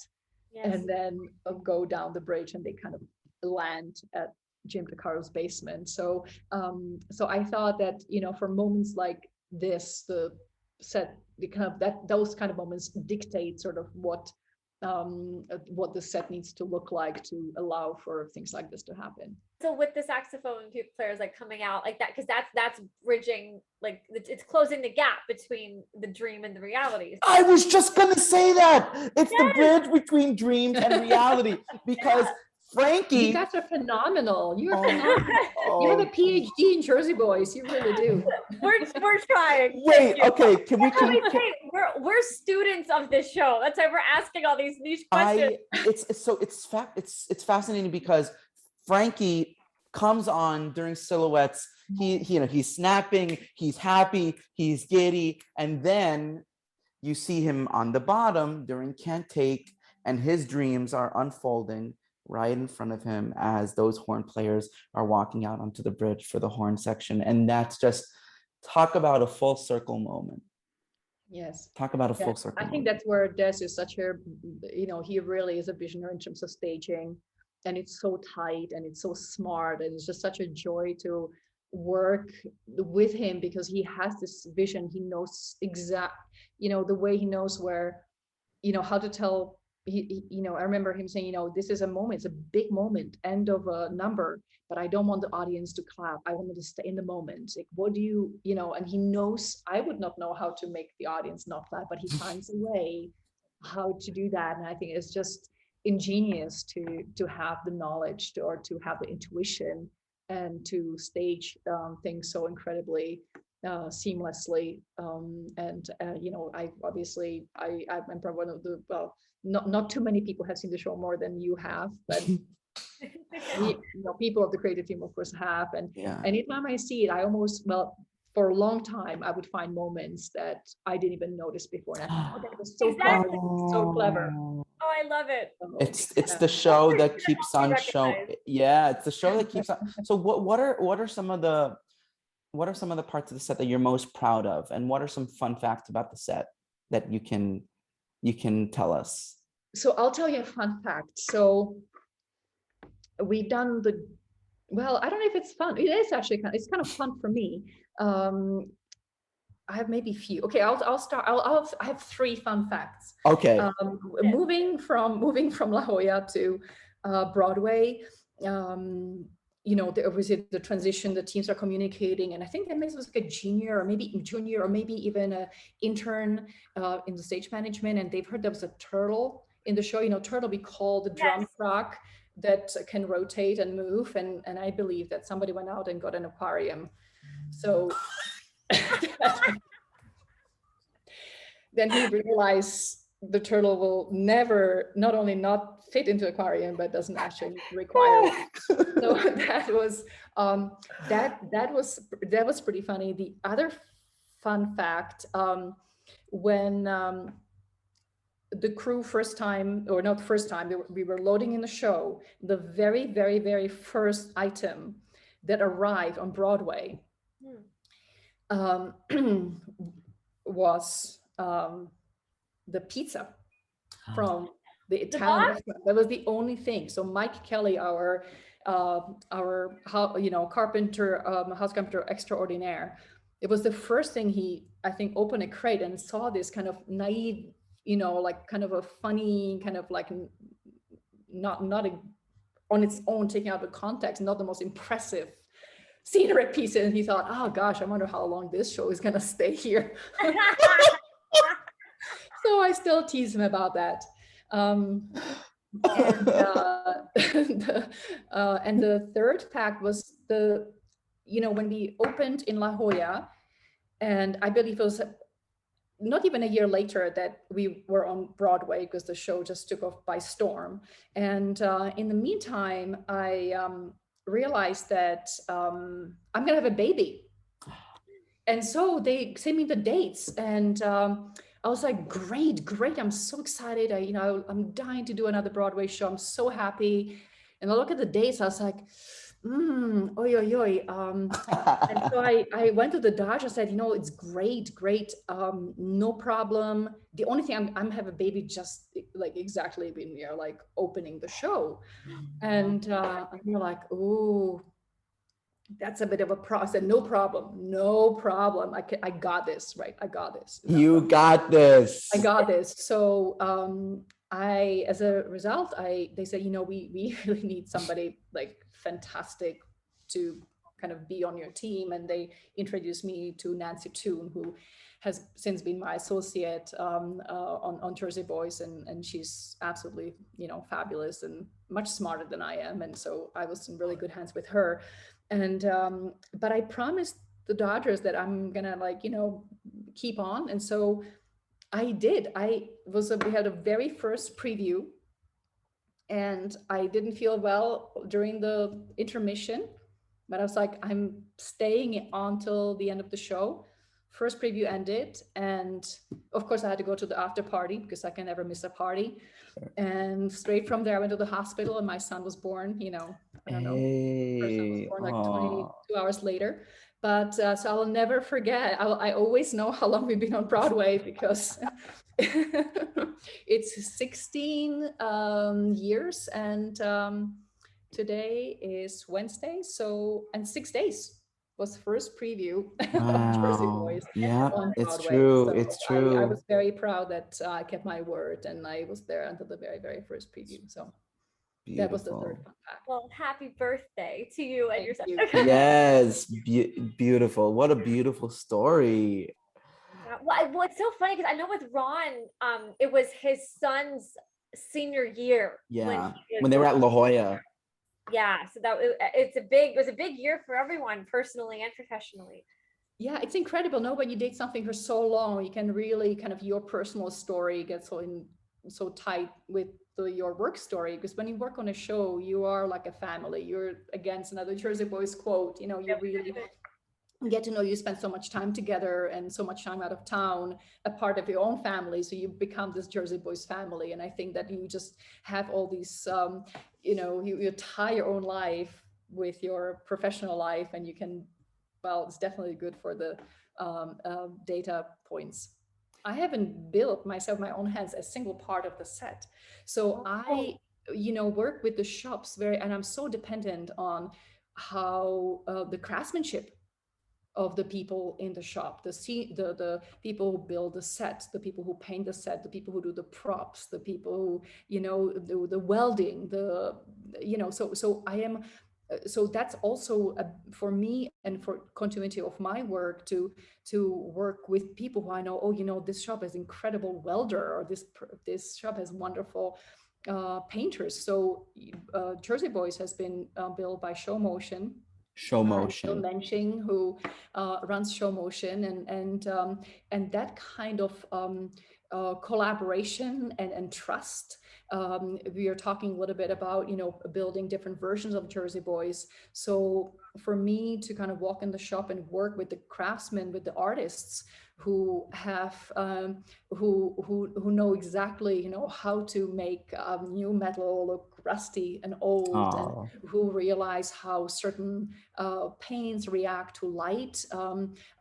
and then go down the bridge, and they kind of land at Jim DeCarlo's basement. So I thought that for moments like this, the set, those kind of moments dictate sort of what the set needs to look like to allow for things like this to happen. So with the saxophone players like coming out like that, because that's bridging, like it's closing the gap between the dream and the reality. I was just gonna say that it's the bridge between dreams and reality because Frankie, you guys are phenomenal. You're phenomenal. You have a PhD in Jersey Boys. You really do. We're trying. Wait, okay. Can we? We're students of this show. That's why we're asking all these niche questions. It's fascinating because Frankie comes on during silhouettes. He's snapping. He's happy. He's giddy, and then you see him on the bottom during Can't Take, and his dreams are unfolding right in front of him as those horn players are walking out onto the bridge for the horn section. And that's just, talk about a full circle moment. Yes. Talk about a full circle I think that's where Des is such a, he really is a visionary in terms of staging, and it's so tight and it's so smart, and it's just such a joy to work with him because he has this vision. He knows the way he knows where, how to tell. I remember him saying, this is a moment, it's a big moment, end of a number, but I don't want the audience to clap. I want them to stay in the moment. Like, what do you, and he knows, I would not know how to make the audience not clap, but he finds a way how to do that. And I think it's just ingenious to have the knowledge or to have the intuition and to stage things so incredibly seamlessly. I obviously I'm probably one of the, well, not too many people have seen the show more than you have, but people of the creative team of course have. And anytime I see it, I almost, well, for a long time I would find moments that I didn't even notice before, and I thought, oh, that was so clever, so clever. Oh, I love it. It's the show that keeps on showing. Yeah, it's the show that keeps on. So what are some of the parts of the set that you're most proud of, and what are some fun facts about the set that you can tell us? So I'll tell you a fun fact. So we've done well, I don't know if it's fun. It is actually it's kind of fun for me. I have maybe few. Okay, I'll start. I have 3 fun facts. Okay. Moving from La Jolla to Broadway, obviously the transition, the teams are communicating, and I think that makes us like a junior or maybe even an intern in the stage management, and they've heard there was a turtle in the show. Turtle we call the drum truck that can rotate and move, and I believe that somebody went out and got an aquarium. So then he realized the turtle will never not only not fit into aquarium, but doesn't actually require it. So that was pretty funny. The other fun fact, when the crew we were loading in the show, the very, very, very first item that arrived on Broadway was the pizza from the Italian restaurant. That was the only thing. So Mike Kelly, our carpenter, house carpenter extraordinaire, it was the first thing he, I think, opened a crate and saw this kind of naive, like kind of a funny, kind of like not on its own, taking out the context, not the most impressive scenery piece. And he thought, oh gosh, I wonder how long this show is gonna stay here. So I still tease him about that. And the third fact was when we opened in La Jolla, and I believe it was not even a year later that we were on Broadway, because the show just took off by storm. And in the meantime, I realized that I'm gonna have a baby. And so they sent me the dates, and I was like, great. I'm so excited. I'm dying to do another Broadway show. I'm so happy. And I look at the dates, I was like, oi. And so I went to the Dodge. I said, it's great. No problem. The only thing I'm have a baby just like exactly when we are like opening the show. And you're like, oh, that's a bit of a process. No problem. I got this, right? I got this. You got this. I got this. So as a result, they said, we really need somebody like fantastic to kind of be on your team. And they introduced me to Nancy Toon, who has since been my associate on Jersey Boys, and she's absolutely, fabulous and much smarter than I am. And so I was in really good hands with her. And but I promised the Dodgers that I'm gonna keep on, and so I did. We had a very first preview, and I didn't feel well during the intermission, but I was like, I'm staying on till the end of the show. First preview ended, and of course I had to go to the after party because I can never miss a party. And straight from there I went to the hospital, and my son was born, I don't know, person was born like 22 hours later. But so I'll never forget. I always know how long we've been on Broadway, because it's 16 years, and today is Wednesday, and 6 days was first preview of Jersey Boys. Yeah, on it's Broadway. true. So it's true. I was very proud that I kept my word, and I was there until the very, very first preview. So Beautiful. that was the third fun fact. Well, happy birthday to you and your son. Yes, beautiful. What a beautiful story. Well, it's so funny because I know with Ron, it was his son's senior year. Yeah, when they were at La Jolla. Yeah, so it was a big year for everyone, personally and professionally. Yeah, it's incredible. No, when you date something for so long, you can really kind of your personal story gets so tight with your work story. Because when you work on a show, you are like a family. You're, against another Jersey Boys quote. You know, you really get to know, you spend so much time together and so much time out of town, a part of your own family. So you become this Jersey Boys family. And I think that you just have all these, you know, you tie your own life with your professional life, and you can, well, it's definitely good for the data points. I haven't built myself, my own hands, a single part of the set. So I, you know, work with the shops and I'm so dependent on how the craftsmanship of the people in the shop, the people who build the set, the people who paint the set, the people who do the props, the people who, you know, do the welding, you know, so I am, so that's also for me and for continuity of my work to work with people who I know, oh, you know, this shop has incredible welder, or this shop has wonderful painters. So Jersey Boys has been built by Show Motion. Show Motion. Menching, who runs Show Motion, and that kind of collaboration and trust. We are talking a little bit about, you know, building different versions of Jersey Boys. So for me to kind of walk in the shop and work with the craftsmen, with the artists who have who know exactly, you know, how to make new metal look rusty and old, and who realize how certain paints react to light,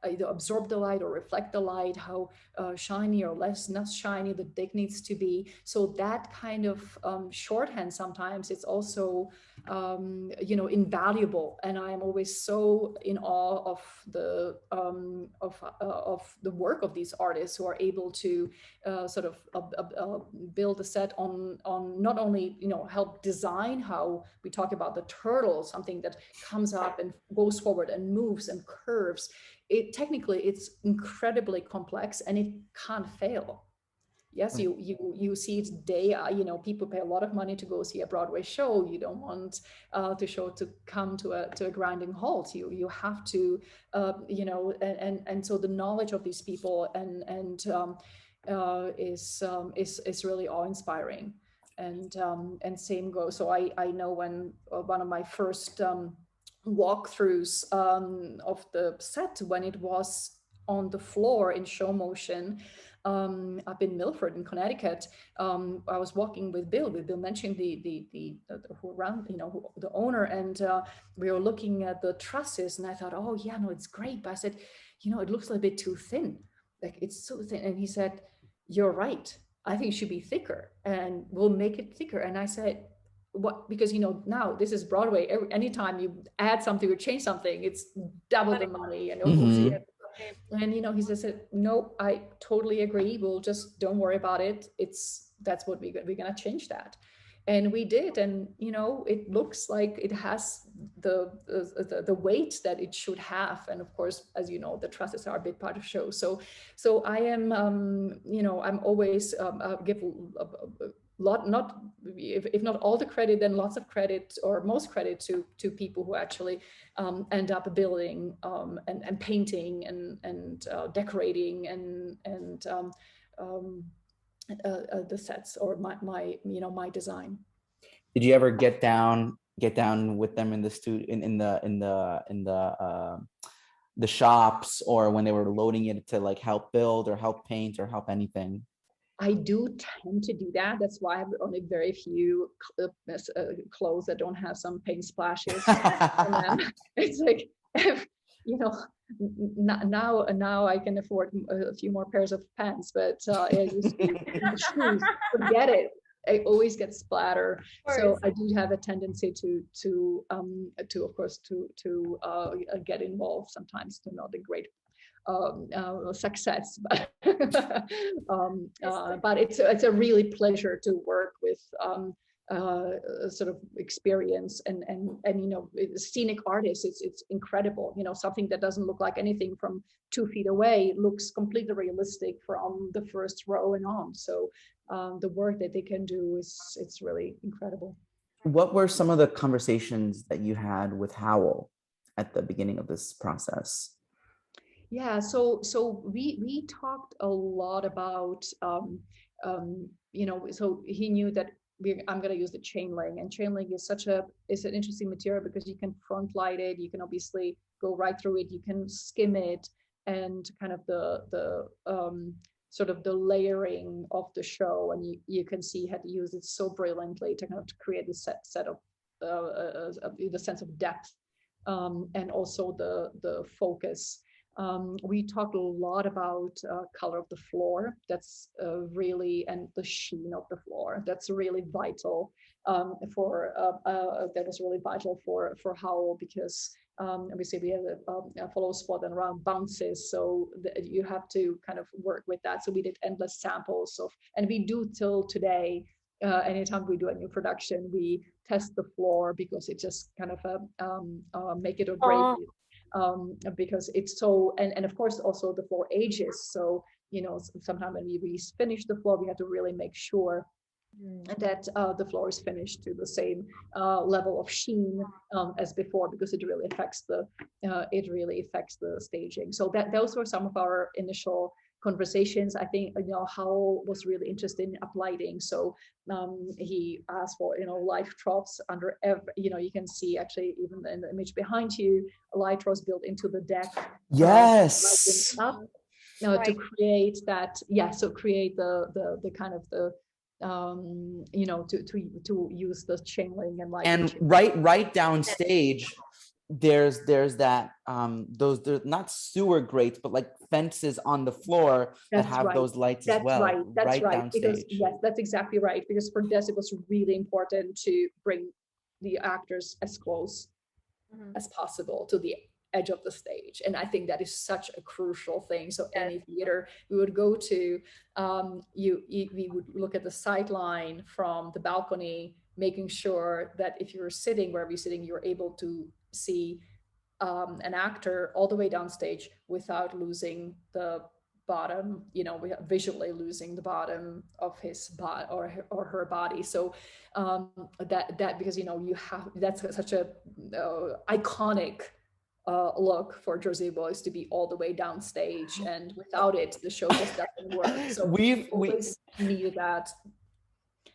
either absorb the light or reflect the light, how shiny or not shiny the dig needs to be. So that kind of shorthand, sometimes it's also you know, invaluable. And I'm always so in awe of the work of these artists who are able to sort of build a set on not only, you know, help design how we talk about the turtle, something that comes up and goes forward and moves and curves. Technically it's incredibly complex and it can't fail. Yes, you see it today. You know, people pay a lot of money to go see a Broadway show. You don't want the show to come to a grinding halt. You have to, you know, and so the knowledge of these people is really awe-inspiring. And same goes. So I know when one of my first walkthroughs of the set, when it was on the floor in Show Motion, up in Milford in Connecticut, I was walking with Bill mentioning the who ran, you know, the owner, and we were looking at the trusses, and I thought, oh yeah, no, it's great, but I said, you know, it looks a little bit too thin, like it's so thin. And he said, you're right, I think it should be thicker, and we'll make it thicker. And I said, what? Because, you know, now this is Broadway. Anytime you add something or change something, it's double the money, you know. And, you know, he said, no, I totally agree. We'll just, don't worry about it. That's what we're going to change that. And we did. And, you know, it looks like it has the weight that it should have. And of course, as you know, the trusses are a big part of show. So I am, you know, I'm always give not, if not all the credit, then lots of credit, or most credit to people who actually end up building and painting and decorating and the sets, or my you know, my design. Did you ever get down with them in the the shops, or when they were loading it to like help build or help paint or help anything? I do tend to do that. That's why I have only very few clothes that don't have some paint splashes. It's like, you know, now I can afford a few more pairs of pants, but I used to shoes, forget it. I always get splatter. So I do have a tendency to of course to get involved sometimes, to not a great success, but but it's a really pleasure to work with sort of experience and you know, scenic artists. It's incredible, you know, something that doesn't look like anything from 2 feet away looks completely realistic from the first row and on. So the work that they can do it's really incredible. what were some of the conversations that you had with Howell at the beginning of this process? Yeah, so we talked a lot about you know, so he knew that I'm going to use the chain link, and chain link is an interesting material because you can front light it, you can obviously go right through it, you can skim it, and kind of the sort of the layering of the show, and you can see how to use it so brilliantly to kind of create this set of the sense of depth, and also the focus. We talked a lot about color of the floor. That's really, and the sheen of the floor. That's really vital that was really vital for Howell, because obviously we have a follow spot and around bounces, so you have to kind of work with that. So we did endless samples of, and we do till today. Anytime we do a new production, we test the floor because it just kind of make it or break it. Because it's so, and of course also the floor ages, so you know, sometimes when we finish the floor, we have to really make sure that the floor is finished to the same level of sheen as before, because it really affects the staging. So those were some of our initial conversations. I think, you know, Howell was really interested in uplighting, so he asked for, you know, light troughs under every, you know, you can see actually even in the image behind you, light troughs built into the deck. Yes. Up, to create that, so create the kind of the you know, to use the chain link and light. And right downstage, there's that those, they're not sewer grates, but like fences on the floor that have those lights as well. That's right. Downstage. Because yes, that's exactly right. Because for Des, it was really important to bring the actors as close as possible to the edge of the stage, and I think that is such a crucial thing. So any theater we would go to, we would look at the sight line from the balcony, making sure that if you're sitting wherever you're sitting, you're able to see an actor all the way downstage without losing the bottom, you know, visually losing the bottom of his body or her body. So that because, you know, you have, that's such a iconic look for Jersey Boys to be all the way downstage, and without it the show just doesn't work. So we always needed that.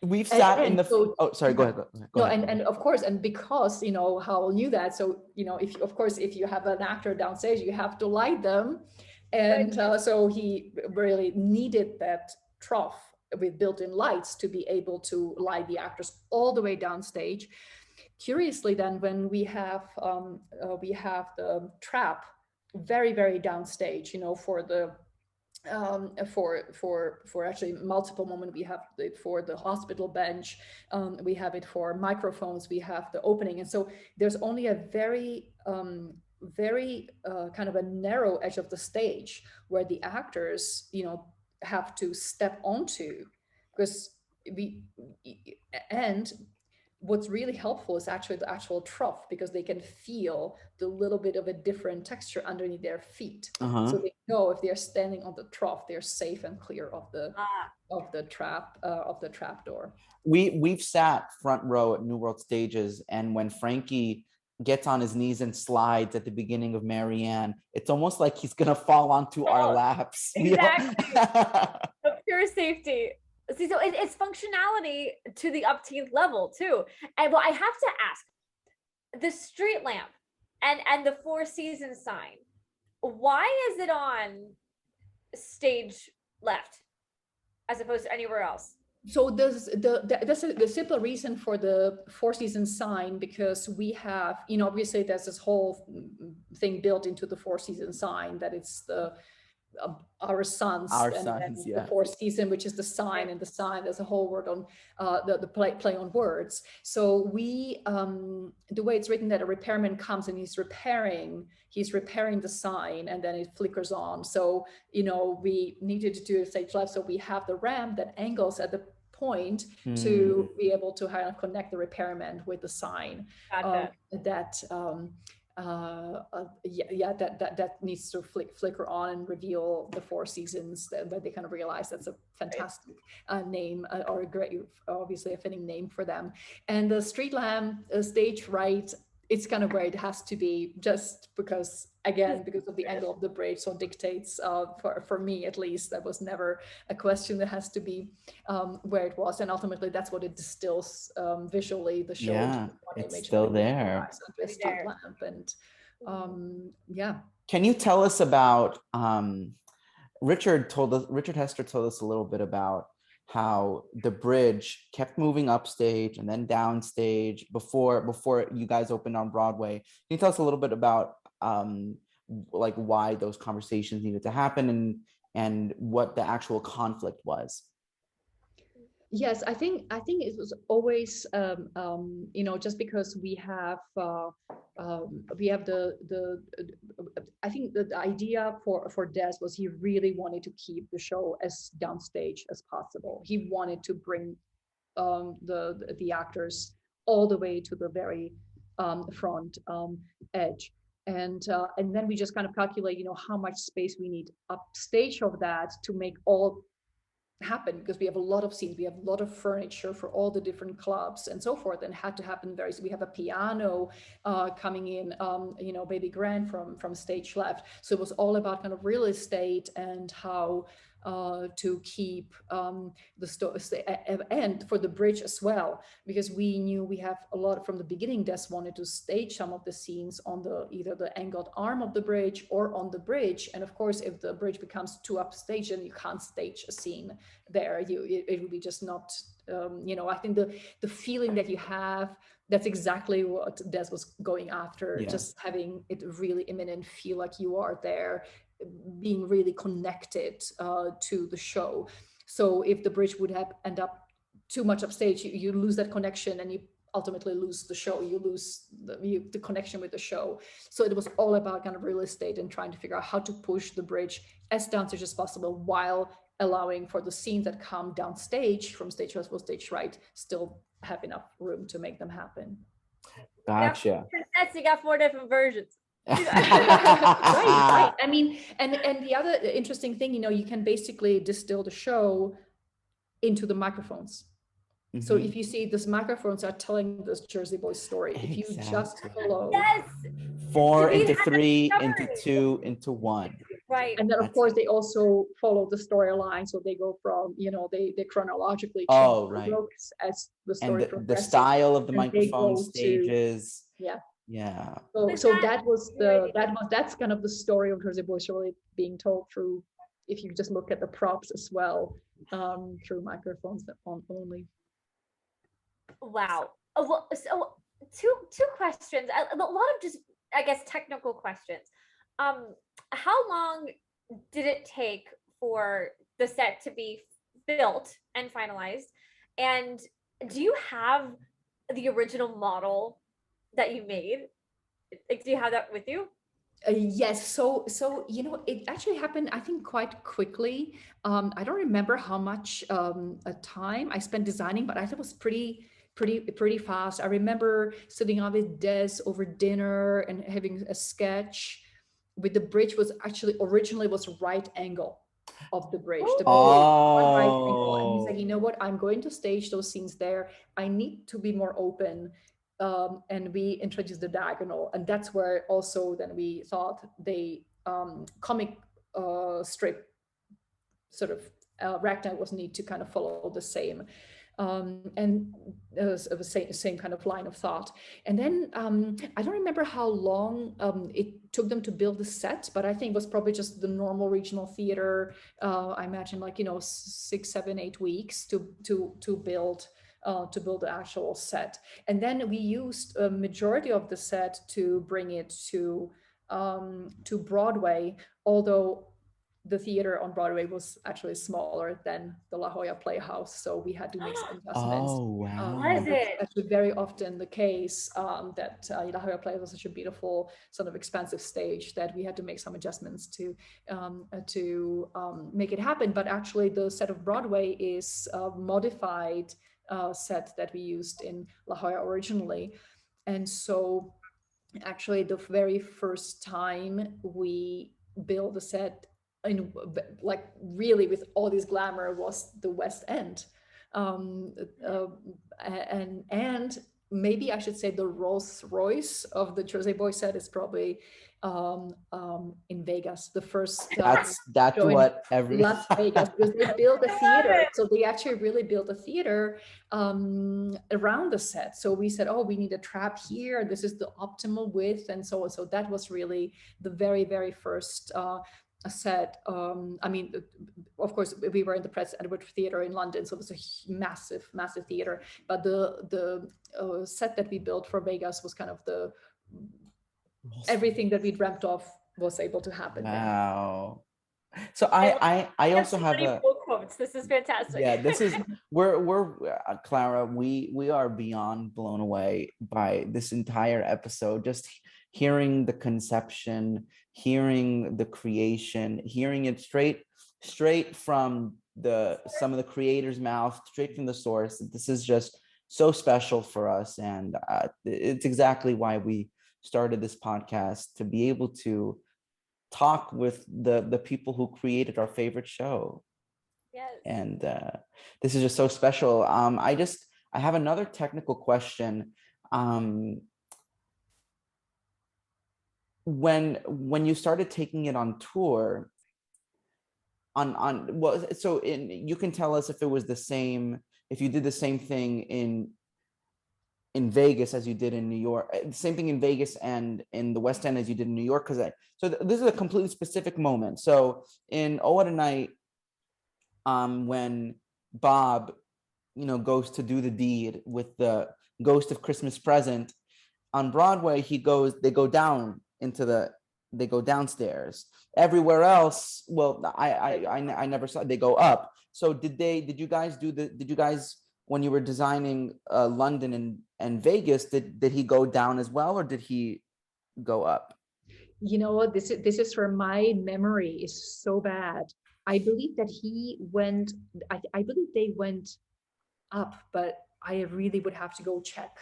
We've sat in the oh sorry, go ahead. Go ahead. And of course, and because, you know, Howell knew that, so, you know, if you have an actor downstage, you have to light them, and so he really needed that trough with built-in lights to be able to light the actors all the way downstage. Curiously, then, when we have the trap very, very downstage, you know, for the for actually multiple moments, we have it for the hospital bench, we have it for microphones, we have the opening, and so there's only a very kind of a narrow edge of the stage where the actors, you know, have to step onto, because and what's really helpful is actually the actual trough, because they can feel the little bit of a different texture underneath their feet. So they know if they're standing on the trough, they're safe and clear of the trap door. We've sat front row at New World Stages, and when Frankie gets on his knees and slides at the beginning of Marianne, it's almost like he's gonna fall onto our laps. Exactly. Pure safety. See, so it's functionality to the upteenth level too. And well, I have to ask, the street lamp and the Four Seasons sign, why is it on stage left as opposed to anywhere else? So that's the simple reason for the Four Seasons sign, because we have, you know, obviously there's this whole thing built into the Four Seasons sign that it's the our sons, the Fourth Season, which is the sign, and the sign, there's a whole word on the play on words. So we the way it's written, that a repairman comes and he's repairing the sign, and then it flickers on. So, you know, we needed to do a stage left, so we have the ramp that angles at the point to be able to kind of connect the repairman with the sign. that needs to flicker on and reveal the Four Seasons, that they kind of realize that's a fantastic name, or a great, obviously a fitting name for them. And the street lamp stage right, it's kind of where it has to be, just because, again, because of the angle of the bridge, so dictates, for me at least, that was never a question. That has to be where it was, and ultimately that's what it distills visually, the show. Yeah, it's still there. A street lamp, and yeah. Can you tell us about Richard Hester told us a little bit about how the bridge kept moving upstage and then downstage before you guys opened on Broadway. Can you tell us a little bit about like why those conversations needed to happen and what the actual conflict was? Yes, I think it was always, just because we have I think the idea for Des was he really wanted to keep the show as downstage as possible. He wanted to bring the actors all the way to the very front edge. And then we just kind of calculate, how much space we need upstage of that to make all happen, because we have a lot of scenes, we have a lot of furniture for all the different clubs and so forth, and had to happen we have a piano coming in, Baby Grand from stage left. So it was all about kind of real estate and how to keep and for the bridge as well, because we knew we have a lot from the beginning. Des wanted to stage some of the scenes on either the angled arm of the bridge or on the bridge, and of course if the bridge becomes too upstage, then you can't stage a scene there. It would be just not I think the feeling that you have, that's exactly what Des was going after. Yeah. Just having it really imminent, feel like you are there, being really connected to the show. So if the bridge would have end up too much upstage, you lose that connection, and you ultimately lose the show. You lose the connection with the show. So it was all about kind of real estate and trying to figure out how to push the bridge as downstage as possible, while allowing for the scenes that come downstage from stage left or stage right still have enough room to make them happen. Gotcha. You got 4 different versions. right. I mean, and the other interesting thing, you can basically distill the show into the microphones. Mm-hmm. So if you see, these microphones are telling this Jersey Boys story. Exactly. If you just follow 4 into 3 into 2 into 1. Right. And then of course they also follow the storyline. So they go from, they chronologically change right. as the story progresses. The style of the microphone stages. Yeah. So that's kind of the story of Jersey Boys really being told through, if you just look at the props as well, through microphones only. Wow. So two questions. A lot of just, I guess, technical questions. How long did it take for the set to be built and finalized? And do you have the original model that you made? Do you have that with you? Yes. So it actually happened, I think, quite quickly. I don't remember how much time I spent designing, but I thought it was pretty fast. I remember sitting on with Des over dinner and having a sketch with the bridge. Was actually originally was right angle of the bridge. The bridge was right angle. And he's like, you know what? I'm going to stage those scenes there. I need to be more open. And we introduced the diagonal, and that's where also then we thought the comic strip sort of rectangle was need to kind of follow the same and the same kind of line of thought. And then I don't remember how long it took them to build the set, but I think it was probably just the normal regional theater. I imagine 6, 7, 8 weeks to build the actual set. And then we used a majority of the set to bring it to Broadway, although the theater on Broadway was actually smaller than the La Jolla Playhouse, so we had to make some adjustments. Oh, wow. Was it? That's actually very often the case, that La Jolla Playhouse was such a beautiful, sort of expansive stage that we had to make some adjustments to make it happen. But actually the set of Broadway is a modified set that we used in La Jolla originally. And so actually the very first time we built a set in, like, really with all this glamour, was the West End. um, uh, and maybe I should say the Rolls Royce of the Jersey Boys set is probably in Vegas, the first That's show in what every Las Vegas, because they built a I love theater. it. So they actually really built a theater around the set. So we said, oh, we need a trap here. This is the optimal width, and so on. So that was really the very, very first set. I mean, of course, we were in the Prince Edward Theatre in London, so it was a massive, massive theater. But the set that we built for Vegas was kind of the everything that we dreamt of was able to happen there. Wow. So I I have also so have many a full quotes. This is fantastic. yeah, this is we're Klara, we are beyond blown away by this entire episode. Just hearing the conception, hearing the creation, hearing it straight from some of the creators' mouth, straight from the source. This is just so special for us, and it's exactly why we started this podcast, to be able to talk with the people who created our favorite show. Yes. And this is just so special. I have another technical question. When you started taking it on tour, well, so you can tell us if it was the same, if you did the same thing in Vegas as you did in New York, same thing in Vegas and in the West End as you did in New York, because this is a completely specific moment. So in Oh What a Night, when Bob, goes to do the deed with the Ghost of Christmas Present on Broadway, they go downstairs. Everywhere else, well, I never saw, they go up. So did you guys, when you were designing London and Vegas, did he go down as well, or did he go up? You know what? This is where my memory is so bad. I believe that he went. I believe they went up, but I really would have to go check.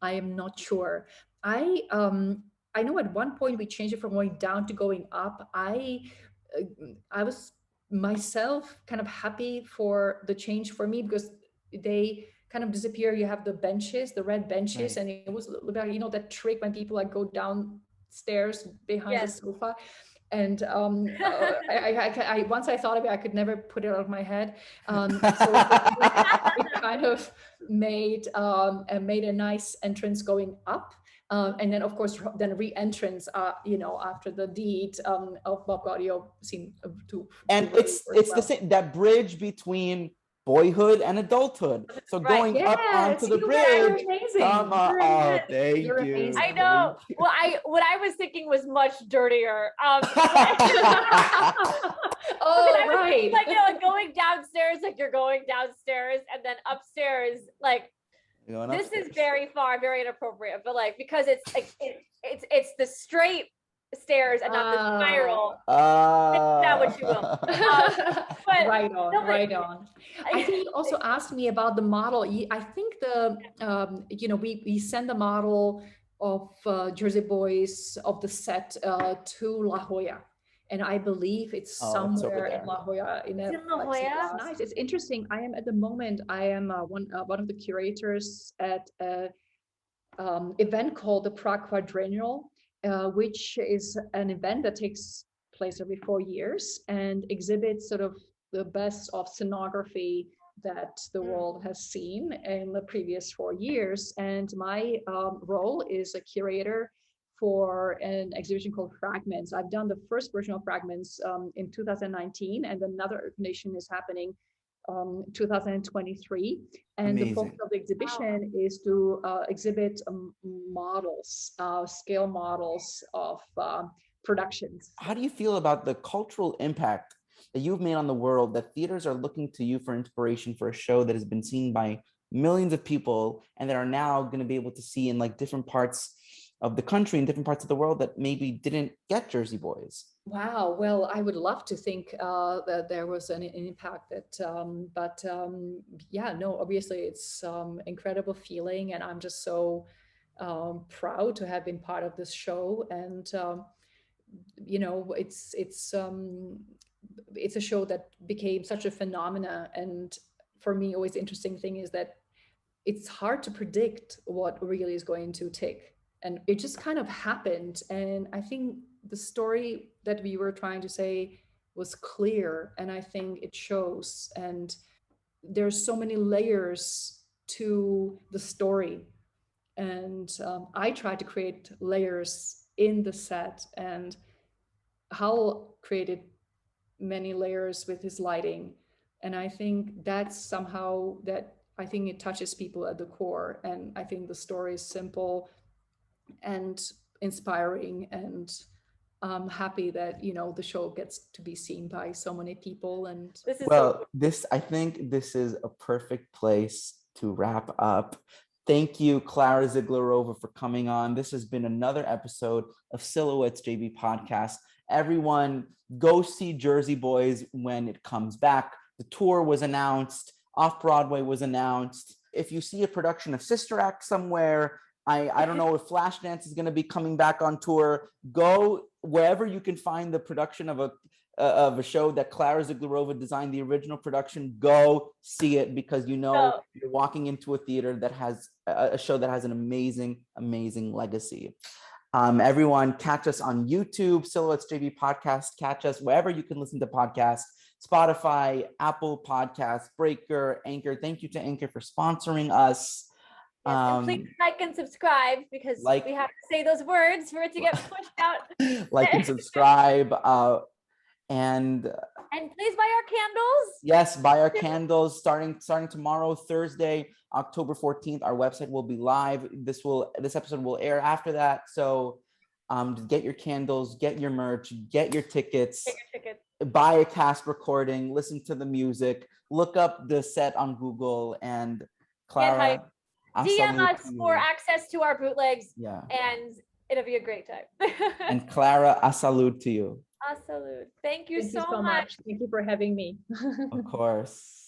I am not sure. I know at one point we changed it from going down to going up. I was myself kind of happy for the change for me, because they kind of disappear. You have the benches, the red benches, Right. and it was a little bit, that trick when people like go downstairs behind the sofa. And I once I thought of it, I could never put it out of my head. So we kind of made a nice entrance going up. And then, of course, then re-entrance, after the deed of Bob Gaudio seemed to. And it's the same, that bridge between boyhood and adulthood. So going up onto the bridge. Come on. Oh, thank you. I know. Well, what I was thinking was much dirtier. Right. Like, going downstairs, like you're going downstairs, and then upstairs, like this is very far, very inappropriate. But like, because it's like it's the straight stairs and not the spiral. Not what you will. But right on. I think you also asked me about the model. I think we send the model of Jersey Boys of the set to La Jolla. And I believe it's somewhere in La Jolla. In La Jolla? Nice. It's interesting. I am one of the curators at an event called the Prague Quadrennial, which is an event that takes place every 4 years and exhibits sort of the best of scenography that the world has seen in the previous 4 years. And my role is a curator for an exhibition called Fragments. I've done the first version of Fragments in 2019, and another edition is happening 2023. And Amazing. The focus of the exhibition is to exhibit models, scale models of productions. How do you feel about the cultural impact that you've made on the world, that theaters are looking to you for inspiration for a show that has been seen by millions of people and that are now going to be able to see in like different parts of the country and different parts of the world that maybe didn't get Jersey Boys? Wow. Well, I would love to think that there was an impact obviously it's incredible feeling. And I'm just so proud to have been part of this show. And it's a show that became such a phenomena. And for me, always interesting thing is that it's hard to predict what really is going to tick. And it just kind of happened. And I think the story that we were trying to say was clear, and I think it shows. And there's so many layers to the story. And I tried to create layers in the set, and Hal created many layers with his lighting. And I think that's somehow that I think it touches people at the core. And I think the story is simple and inspiring, and I'm happy that the show gets to be seen by so many people. And This is Well, I think this is a perfect place to wrap up. Thank you, Klara Zieglerova, for coming on. This has been another episode of Silhouettes JB Podcast. Everyone, go see Jersey Boys when it comes back. The tour was announced. Off-Broadway was announced. If you see a production of Sister Act somewhere, I don't know if Flashdance is going to be coming back on tour. Go wherever you can find the production of a show that Klara Zieglerova designed, the original production. Go see it, because you're walking into a theater that has a show that has an amazing, amazing legacy. Everyone, catch us on YouTube, Silhouettes JB Podcast. Catch us wherever you can listen to podcasts. Spotify, Apple Podcasts, Breaker, Anchor. Thank you to Anchor for sponsoring us. Yes, and please like and subscribe, because we have to say those words for it to get pushed out. Like and subscribe. And please buy our candles. Yes, buy our candles starting tomorrow, Thursday, October 14th. Our website will be live. This episode will air after that. So get your candles, get your merch, get your tickets. Buy a cast recording, listen to the music, look up the set on Google, and Klara, DM us for access to our bootlegs. Yeah. And it'll be a great time. And Klara, a salute to you. A salute. Thank you so much. Thank you for having me. Of course.